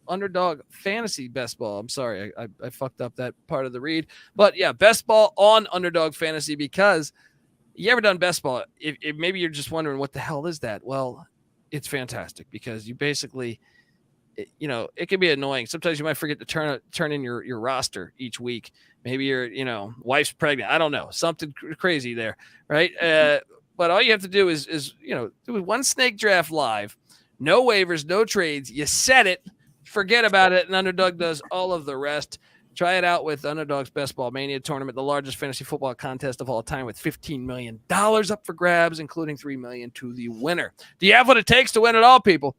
Underdog Fantasy Best Ball. I'm sorry, I fucked up that part of the read. But yeah, Best Ball on Underdog Fantasy, because you ever done Best Ball? If maybe you're just wondering what the hell is that? Well, it's fantastic because you basically, it can be annoying. Sometimes you might forget to turn in your roster each week. Maybe your wife's pregnant. I don't know, something crazy there, right? But all you have to do is do one snake draft live, no waivers, no trades. You set it, forget about it, and Underdog does all of the rest. Try it out with Underdog's Best Ball Mania Tournament, the largest fantasy football contest of all time, with $15 million up for grabs, including $3 million to the winner. Do you have what it takes to win it all, people?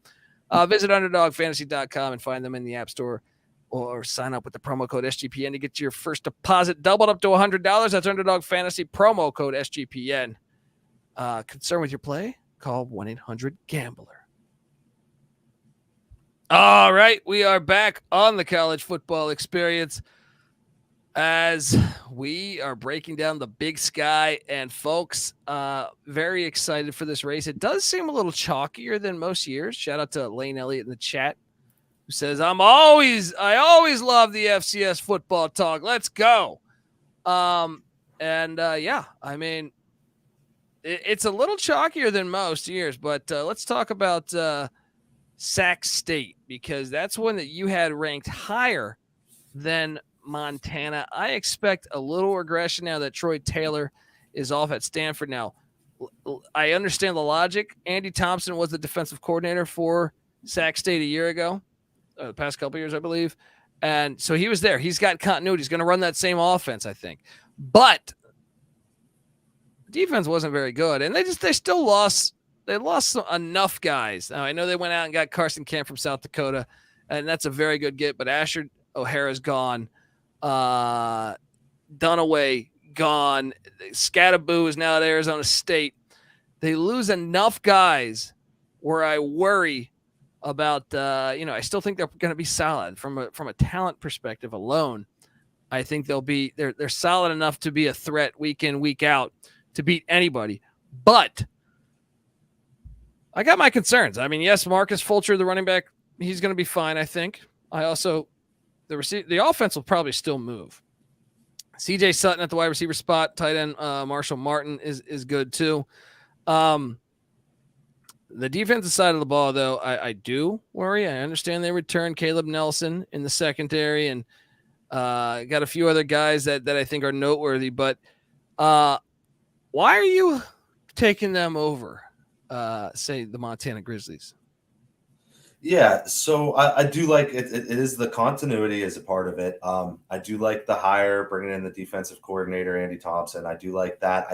Visit UnderdogFantasy.com and find them in the App Store, or sign up with the promo code SGPN to get your first deposit doubled up to $100. That's Underdog Fantasy, promo code SGPN. Concerned with your play? Call 1-800-GAMBLER. All right, we are back on the College Football Experience as we are breaking down the Big Sky. And folks, very excited for this race. It does seem a little chalkier than most years. Shout out to Lane Elliott in the chat, who says, I always love the FCS football talk. Let's go. Yeah, I mean, it's a little chalkier than most years, but let's talk about Sac State, because that's one that you had ranked higher than Montana. I expect a little regression now that Troy Taylor is off at Stanford. Now, I understand the logic. Andy Thompson was the defensive coordinator for Sac State a year ago, the past couple years, I believe. And so he was there. He's got continuity. He's going to run that same offense, I think. But defense wasn't very good, and they still lost. They lost enough guys. Now, I know they went out and got Carson Camp from South Dakota, and that's a very good get, but Asher O'Hara's gone. Dunaway gone. Scattaboo is now at Arizona State. They lose enough guys where I worry about, I still think they're going to be solid from a talent perspective alone. I think they're solid enough to be a threat week in, week out to beat anybody. But I got my concerns. I mean, yes, Marcus Fulcher, the running back, he's going to be fine, I think. The offense will probably still move. CJ Sutton at the wide receiver spot, tight end Marshall Martin is good too. The defensive side of the ball, though, I do worry. I understand they returned Caleb Nelson in the secondary, and got a few other guys that I think are noteworthy. But why are you taking them over, say, the Montana Grizzlies? Yeah, so I do like it. It is the continuity as a part of it. I do like the hire, bringing in the defensive coordinator, Andy Thompson. I do like that.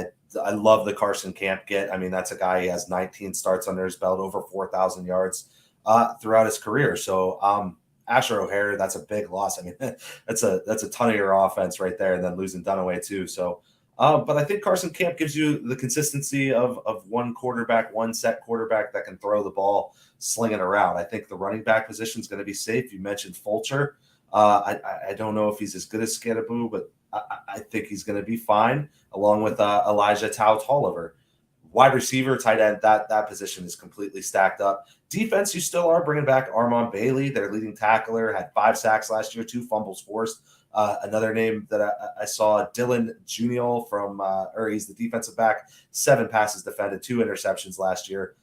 I love the Carson Camp get. I mean, that's a guy, he has 19 starts under his belt, over 4,000 yards throughout his career. So Asher O'Hara, that's a big loss. I mean, that's a ton of your offense right there, and then losing Dunaway too. So, but I think Carson Camp gives you the consistency of one quarterback, one set quarterback that can throw the ball, sling it around. I think the running back position is going to be safe. You mentioned Fulcher. I don't know if he's as good as Scattaboo, but I think he's going to be fine, along with Elijah Tolliver. Wide receiver, tight end, that position is completely stacked up. Defense, you still are bringing back Armon Bailey, their leading tackler, had 5 sacks last year, 2 fumbles forced. Another name that I saw, Dylan Junior he's the defensive back, 7 passes defended, 2 interceptions last year.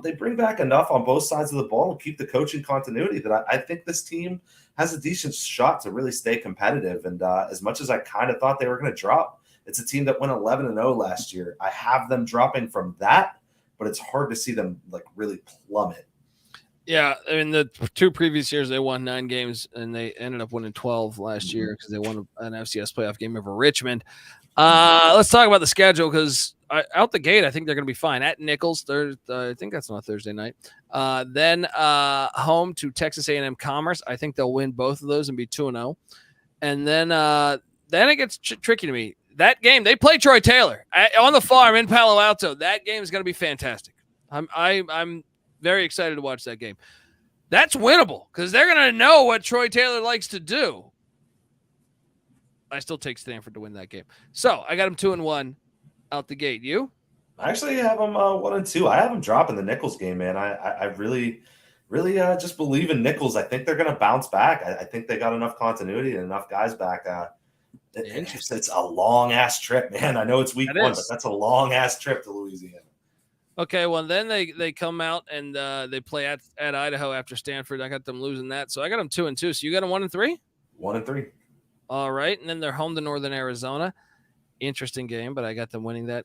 They bring back enough on both sides of the ball and keep the coaching continuity that I think this team has a decent shot to really stay competitive. And as much as I kind of thought they were going to drop, it's a team that went 11-0 last year. I have them dropping from that, but it's hard to see them like really plummet. Yeah, I mean, the 2 previous years they won 9 games, and they ended up winning 12 last year because they won an FCS playoff game over Richmond. Let's talk about the schedule, because out the gate, I think they're going to be fine. At Nichols, I think that's on a Thursday night. Then home to Texas A&M Commerce. I think they'll win both of those and be 2-0. And then it gets tricky to me. That game, they play Troy Taylor on the farm in Palo Alto. That game is going to be fantastic. I'm very excited to watch that game. That's winnable because they're going to know what Troy Taylor likes to do. I still take Stanford to win that game. So I got them 2-1 out the gate. You? I actually have them 1-2. I have them dropping the Nichols game, man. I really just believe in Nichols. I think they're going to bounce back. I think they got enough continuity and enough guys back. It's a long-ass trip, man. I know it's week 1, but that's a long-ass trip to Louisiana. Okay, well, then they come out and they play at Idaho after Stanford. I got them losing that. So I got them 2-2. So you got them 1-3? 1-3. All right, and then they're home to Northern Arizona. Interesting game, but I got them winning that.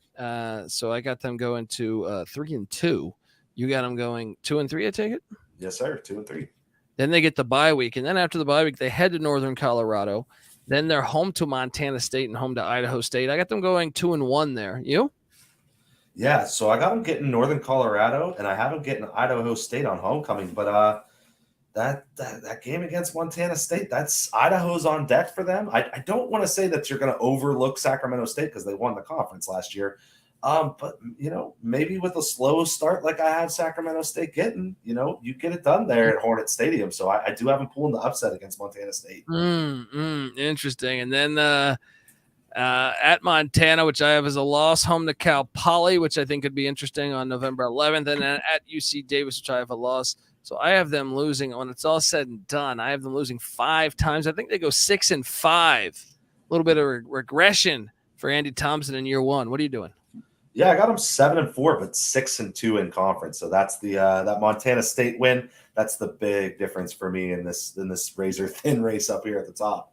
So I got them going to 3-2. You got them going 2-3, I take it? Yes, sir, 2-3. Then they get the bye week, and then after the bye week, they head to Northern Colorado. Then they're home to Montana State and home to Idaho State. I got them going 2-1 there. You? Yeah, so I got them getting Northern Colorado, and I have them getting Idaho State on homecoming. But that game against Montana State, that's Idaho's on deck for them. I don't want to say that you're going to overlook Sacramento State because they won the conference last year. But, maybe with a slow start like I have Sacramento State getting, you get it done there at Hornet Stadium. So I do have them pulling the upset against Montana State. Interesting. And then at Montana, which I have as a loss, home to Cal Poly, which I think could be interesting on November 11th, and then at UC Davis, which I have a loss. So I have them losing when it's all said and done. I have them losing 5 times. I think they go 6-5. A little bit of regression for Andy Thompson in year 1. What are you doing? Yeah, I got them 7-4, but 6-2 in conference. So that's the that Montana State win. That's the big difference for me in this razor thin race up here at the top.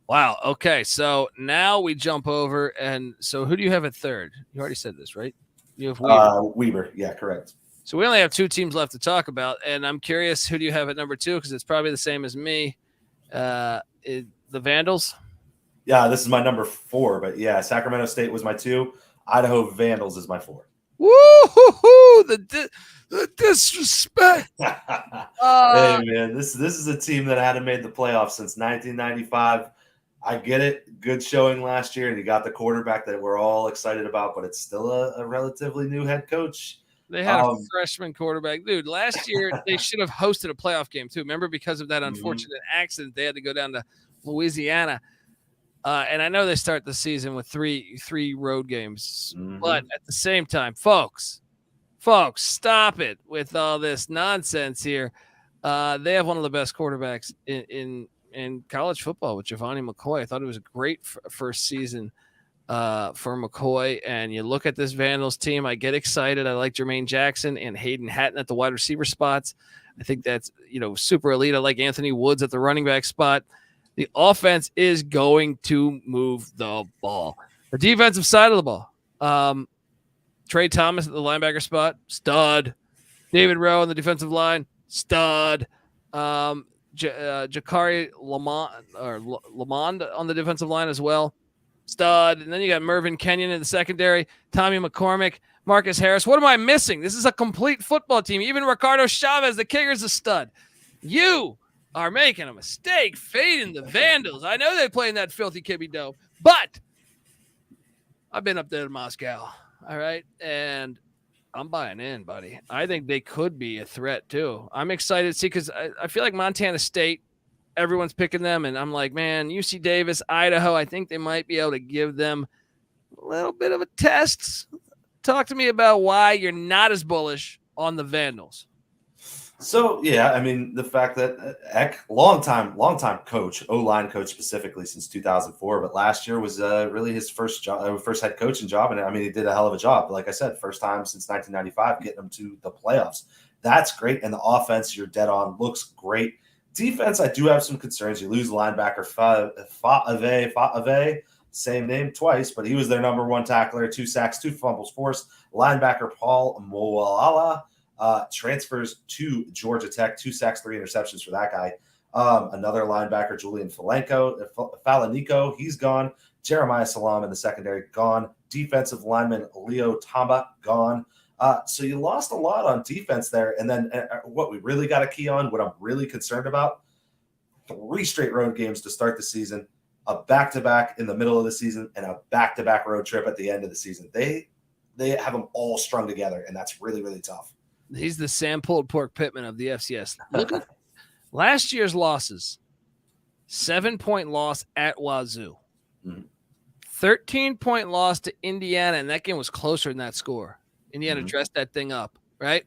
Wow. Okay. So now we jump over. And so who do you have at third? You already said this, right? You have Weber. Weber. Yeah, correct. So we only have 2 teams left to talk about. And I'm curious, who do you have at number 2? Because it's probably the same as me. The Vandals? Yeah, this is my number 4. But yeah, Sacramento State was my 2. Idaho Vandals is my 4. Woo-hoo-hoo! The disrespect. Hey, man, this is a team that hadn't made the playoffs since 1995. I get it. Good showing last year, and you got the quarterback that we're all excited about, but it's still a relatively new head coach. They had a freshman quarterback. Dude, last year they should have hosted a playoff game too. Remember, because of that unfortunate accident, they had to go down to Louisiana. And I know they start the season with three road games. But at the same time, folks, stop it with all this nonsense here. They have one of the best quarterbacks in college football with Gevani McCoy. I thought it was a great first season for McCoy. And you look at this Vandals team, I get excited. I like Jermaine Jackson and Hayden Hatton at the wide receiver spots. I think that's, super elite. I like Anthony Woods at the running back spot. The offense is going to move the ball. The defensive side of the ball, Trey Thomas at the linebacker spot, stud. David Rowe on the defensive line, stud. Chachere Lamond on the defensive line as well, stud. And then you got Mervyn Kenyon in the secondary, Tommy McCormick, Marcus Harris. What am I missing? This is a complete football team. Even Ricardo Chavez, the kicker, is a stud. You are making a mistake fading the Vandals. I know they play in that filthy kibby dough, but I've been up there to Moscow, all right? And I'm buying in, buddy. I think they could be a threat too. I'm excited to see because I feel like Montana State, everyone's picking them, and I'm like, man, UC Davis, Idaho, I think they might be able to give them a little bit of a test. Talk to me about why you're not as bullish on the Vandals. So, yeah, I mean, the fact that Eck, long-time coach, O-line coach specifically since 2004, but last year was really his first head coaching job, and I mean, he did a hell of a job. Like I said, first time since 1995 getting them to the playoffs. That's great, and the offense, you're dead on, looks great. Defense, I do have some concerns. You lose linebacker Fa'ave, same name twice, but he was their number 1 tackler, 2 sacks, 2 fumbles forced. Linebacker Paul Moalala transfers to Georgia Tech, 2 sacks, 3 interceptions for that guy. Another linebacker, Julian Falanico, he's gone. Jeremiah Salam in the secondary, gone. Defensive lineman Leo Tamba, gone. So you lost a lot on defense there. And then what we really got to key on, what I'm really concerned about, 3 straight road games to start the season, a back-to-back in the middle of the season, and a back-to-back road trip at the end of the season. They have them all strung together, and that's really, really tough. He's the Sam pulled pork Pittman of the FCS. Look at last year's losses. 7-point loss at Wazoo. 13-point loss to Indiana, and that game was closer than that score. Indiana dressed that thing up, right?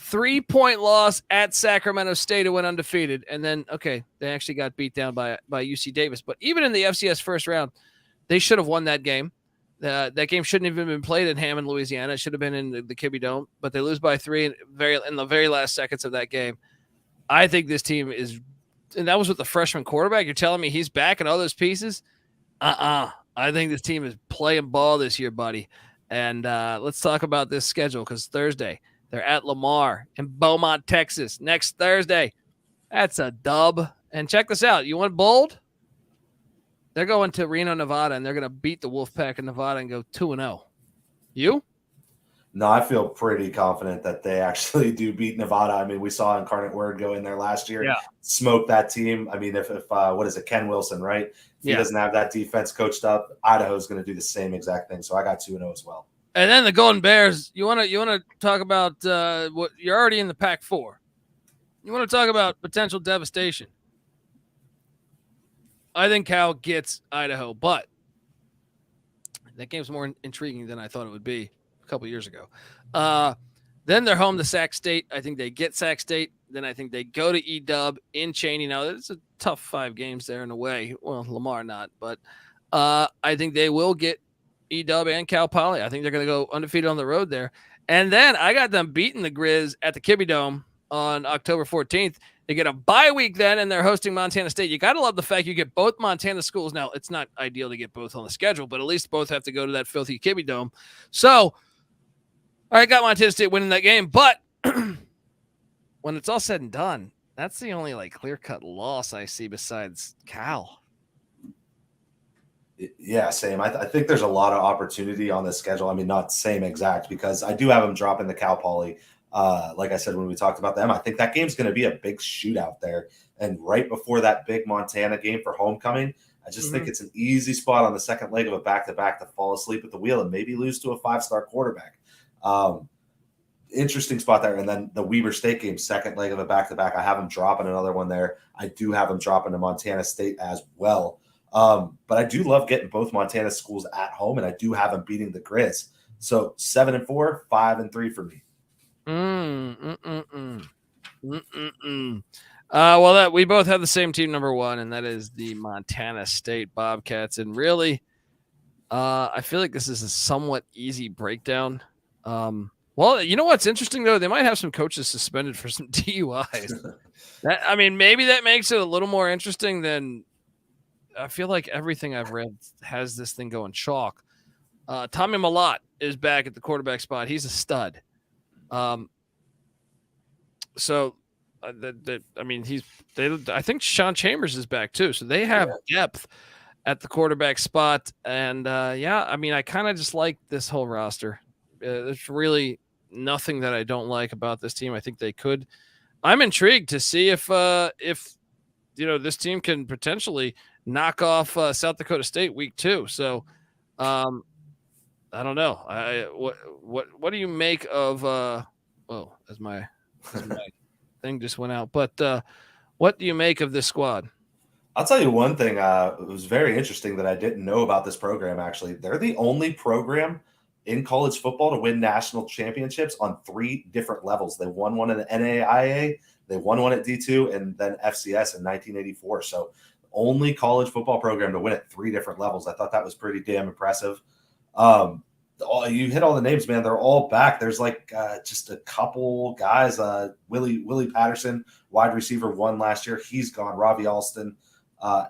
3-point loss at Sacramento State, who went undefeated. And then, okay, they actually got beat down by UC Davis. But even in the FCS first round, they should have won that game. That game shouldn't have even been played in Hammond, Louisiana. It should have been in the QB Dome. But they lose by 3 in the very last seconds of that game. I think this team is – and that was with the freshman quarterback. You're telling me he's back and all those pieces? I think this team is playing ball this year, buddy. And let's talk about this schedule because Thursday they're at Lamar in Beaumont, Texas. Next Thursday, that's a dub. And check this out. You want bold? They're going to Reno, Nevada, and they're going to beat the Wolfpack in Nevada and go 2-0. You? No, I feel pretty confident that they actually do beat Nevada. I mean, we saw Incarnate Word go in there last year, smoke that team. I mean, if what is it, Ken Wilson, right? If he doesn't have that defense coached up, Idaho's going to do the same exact thing. So I got 2-0 as well. And then the Golden Bears. You want to talk about what you're already in the Pac-4. You want to talk about potential devastation. I think Cal gets Idaho, but that game's more intriguing than I thought it would be couple years ago. Then they're home to Sac State. I think they get Sac State. Then I think they go to E-Dub in Cheney. Now, it's a tough 5 games there in a way. Well, Lamar not, but I think they will get E-Dub and Cal Poly. I think they're going to go undefeated on the road there. And then I got them beating the Grizz at the QB Dome on October 14th. They get a bye week then, and they're hosting Montana State. You got to love the fact you get both Montana schools. Now, it's not ideal to get both on the schedule, but at least both have to go to that filthy QB Dome. So, I got Montana State winning that game, but when it's all said and done, that's the only clear-cut loss I see besides Cal. Yeah, same. I think there's a lot of opportunity on this schedule. I mean, not same exact, because I do have them dropping the Cal Poly. Like I said, when we talked about them, I think that game's going to be a big shootout there. And right before that big Montana game for homecoming, I just think it's an easy spot on the second leg of a back-to-back to fall asleep at the wheel and maybe lose to a 5-star quarterback. Interesting spot there. And then the Weber State game, second leg of a back-to-back. I have them dropping another one there. I do have them dropping to Montana State as well. But I do love getting both Montana schools at home, and I do have them beating the Grizz. So 7-4, 5-3 for me. Well, that we both have the same team number 1, and that is the Montana State Bobcats. And really, I feel like this is a somewhat easy breakdown. Well, you know what's interesting though? They might have some coaches suspended for some DUIs. Maybe that makes it a little more interesting than. I feel like everything I've read has this thing going chalk. Tommy Mellott is back at the quarterback spot. He's a stud. I think Sean Chambers is back too. So they have depth at the quarterback spot. And I kind of just like this whole roster. There's really nothing that I don't like about this team. I think they could. I'm intrigued to see if this team can potentially knock off South Dakota State week 2. So I don't know. What do you make of as my thing just went out. But what do you make of this squad? I'll tell you one thing. It was very interesting that I didn't know about this program. Actually, they're the only program in college football to win national championships on 3 different levels. They won one in the NAIA, they won one at D2, and then FCS in 1984. So only college football program to win at 3 different levels. I thought that was pretty damn impressive. You hit all the names, man. They're all back. There's just a couple guys. Willie Patterson, wide receiver, 1 last year. He's gone. Ravi Alston,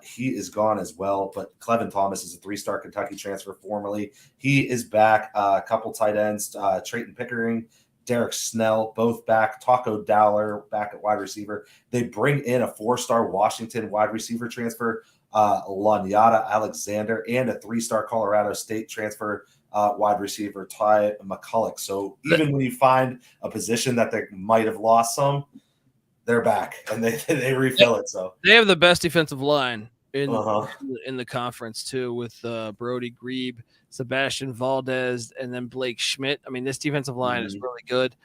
he is gone as well. But Clevin Thomas is a 3-star Kentucky transfer formerly. He is back. A couple tight ends, Trayton Pickering, Derek Snell, both back. Taco Dowler back at wide receiver. They bring in a 4-star Washington wide receiver transfer, Lanyata Alexander, and a 3-star Colorado State transfer wide receiver, Ty McCulloch. So even when you find a position that they might have lost some, they're back and they refill it. So they have the best defensive line in the conference too, with Brody Grebe, Sebastian Valdez, and then Blake Schmidt. I mean, this defensive line is really good.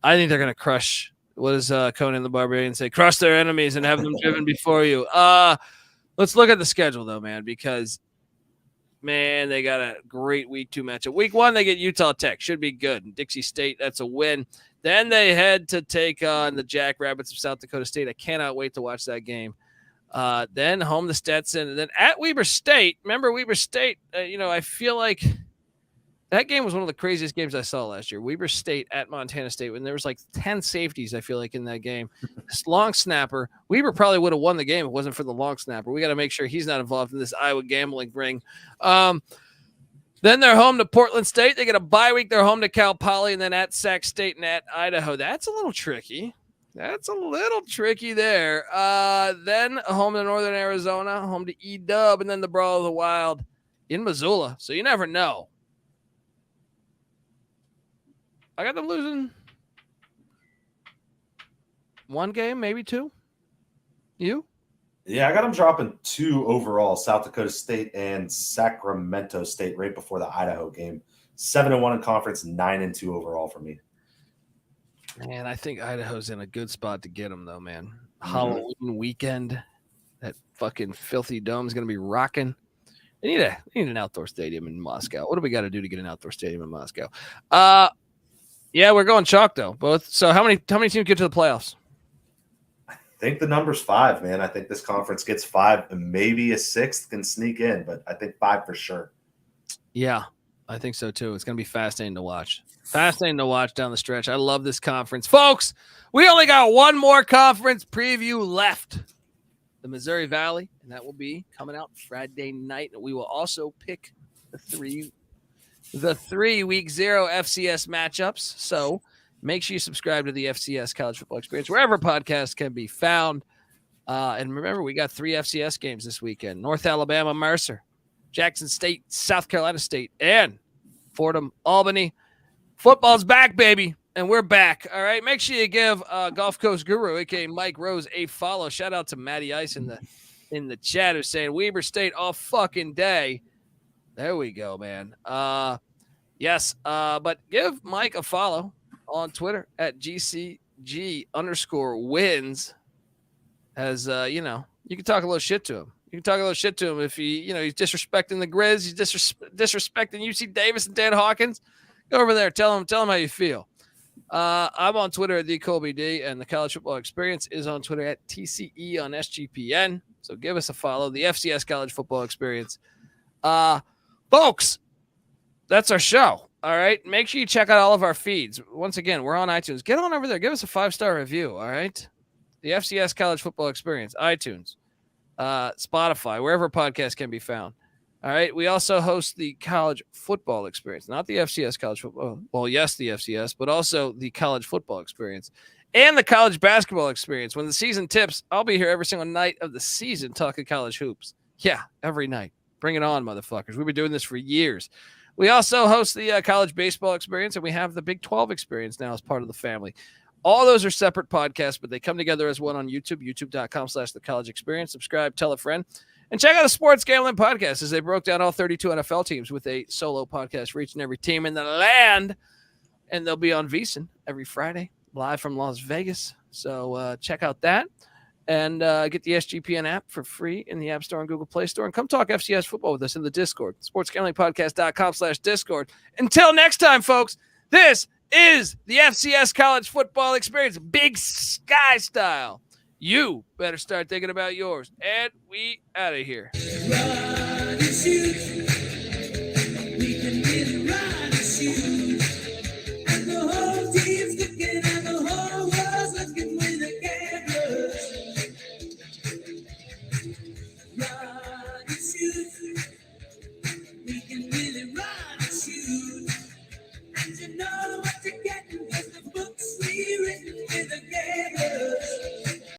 I think they're going to crush. What does Conan the Barbarian say? Crush their enemies and have them driven before you. Let's look at the schedule, though, man, because, man, they got a great week 2 matchup. Week 1, they get Utah Tech. Should be good. Dixie State, that's a win. Then they head to take on the Jackrabbits of South Dakota State. I cannot wait to watch that game. Then home to Stetson. And then at Weber State. Remember Weber State? I feel like that game was one of the craziest games I saw last year. Weber State at Montana State, when there was like 10 safeties, I feel like, in that game. This long snapper, Weber probably would have won the game if it wasn't for the long snapper. We got to make sure he's not involved in this Iowa gambling ring. Then they're home to Portland State. They get a bye week. They're home to Cal Poly, and then at Sac State and at Idaho. That's a little tricky. There. Then home to Northern Arizona, home to E-Dub, and then the Brawl of the Wild in Missoula. So you never know. I got them losing 1 game, maybe 2. You? Yeah, I got them dropping 2 overall. South Dakota State and Sacramento State right before the Idaho game. 7-1 in conference, 9-2 overall for me. Man, I think Idaho's in a good spot to get them, though, man. Halloween weekend, that fucking filthy dome's going to be rocking. They need an outdoor stadium in Moscow. What do we got to do to get an outdoor stadium in Moscow? Yeah, we're going chalk, though, both. So how many teams get to the playoffs? I think the number's 5, man. I think this conference gets 5, and maybe a 6th can sneak in, but I think 5 for sure. Yeah, I think so, too. It's going to be fascinating to watch. Fascinating to watch down the stretch. I love this conference. Folks, we only got one more conference preview left. The Missouri Valley, and that will be coming out Friday night. And we will also pick the three week 0 FCS matchups. So make sure you subscribe to the FCS College Football Experience, wherever podcasts can be found. And remember, we got 3 FCS games this weekend. North Alabama, Mercer, Jackson State, South Carolina State, and Fordham, Albany. Football's back, baby, and we're back. All right, make sure you give Gulf Coast Guru, a.k.a. Mike Rose, a follow. Shout out to Matty Ice in the chat who's saying Weber State all fucking day. There we go, man. Yes, but give Mike a follow on Twitter at GCG_wins. As you know, you can talk a little shit to him. You can talk a little shit to him if he's disrespecting the Grizz, he's disrespecting UC Davis and Dan Hawkins. Go over there, tell him how you feel. I'm on Twitter at TheColbyD, and the College Football Experience is on Twitter at TCE on SGPN. So give us a follow. The FCS College Football Experience. Folks, that's our show. All right. Make sure you check out all of our feeds. Once again, we're on iTunes. Get on over there. Give us a 5-star review. All right. The FCS College Football Experience, iTunes, Spotify, wherever podcasts can be found. All right. We also host the College Football Experience, not the FCS College Football. Well, yes, the FCS, but also the College Football Experience and the College Basketball Experience. When the season tips, I'll be here every single night of the season talking college hoops. Yeah, every night. Bring it on, motherfuckers. We've been doing this for years. We also host the College Baseball Experience, and we have the Big 12 Experience now as part of the family. All those are separate podcasts, but they come together as one on YouTube, youtube.com/The College Experience. Subscribe, tell a friend, and check out the Sports Gambling Podcast as they broke down all 32 NFL teams with a solo podcast for each and every team in the land. And they'll be on VSiN every Friday, live from Las Vegas. So check out that. And get the SGPN app for free in the App Store and Google Play Store. And come talk FCS football with us in the Discord, sportsgamblingpodcast.com/Discord. Until next time, folks, this is the FCS College Football Experience, Big Sky style. You better start thinking about yours. And we out of here.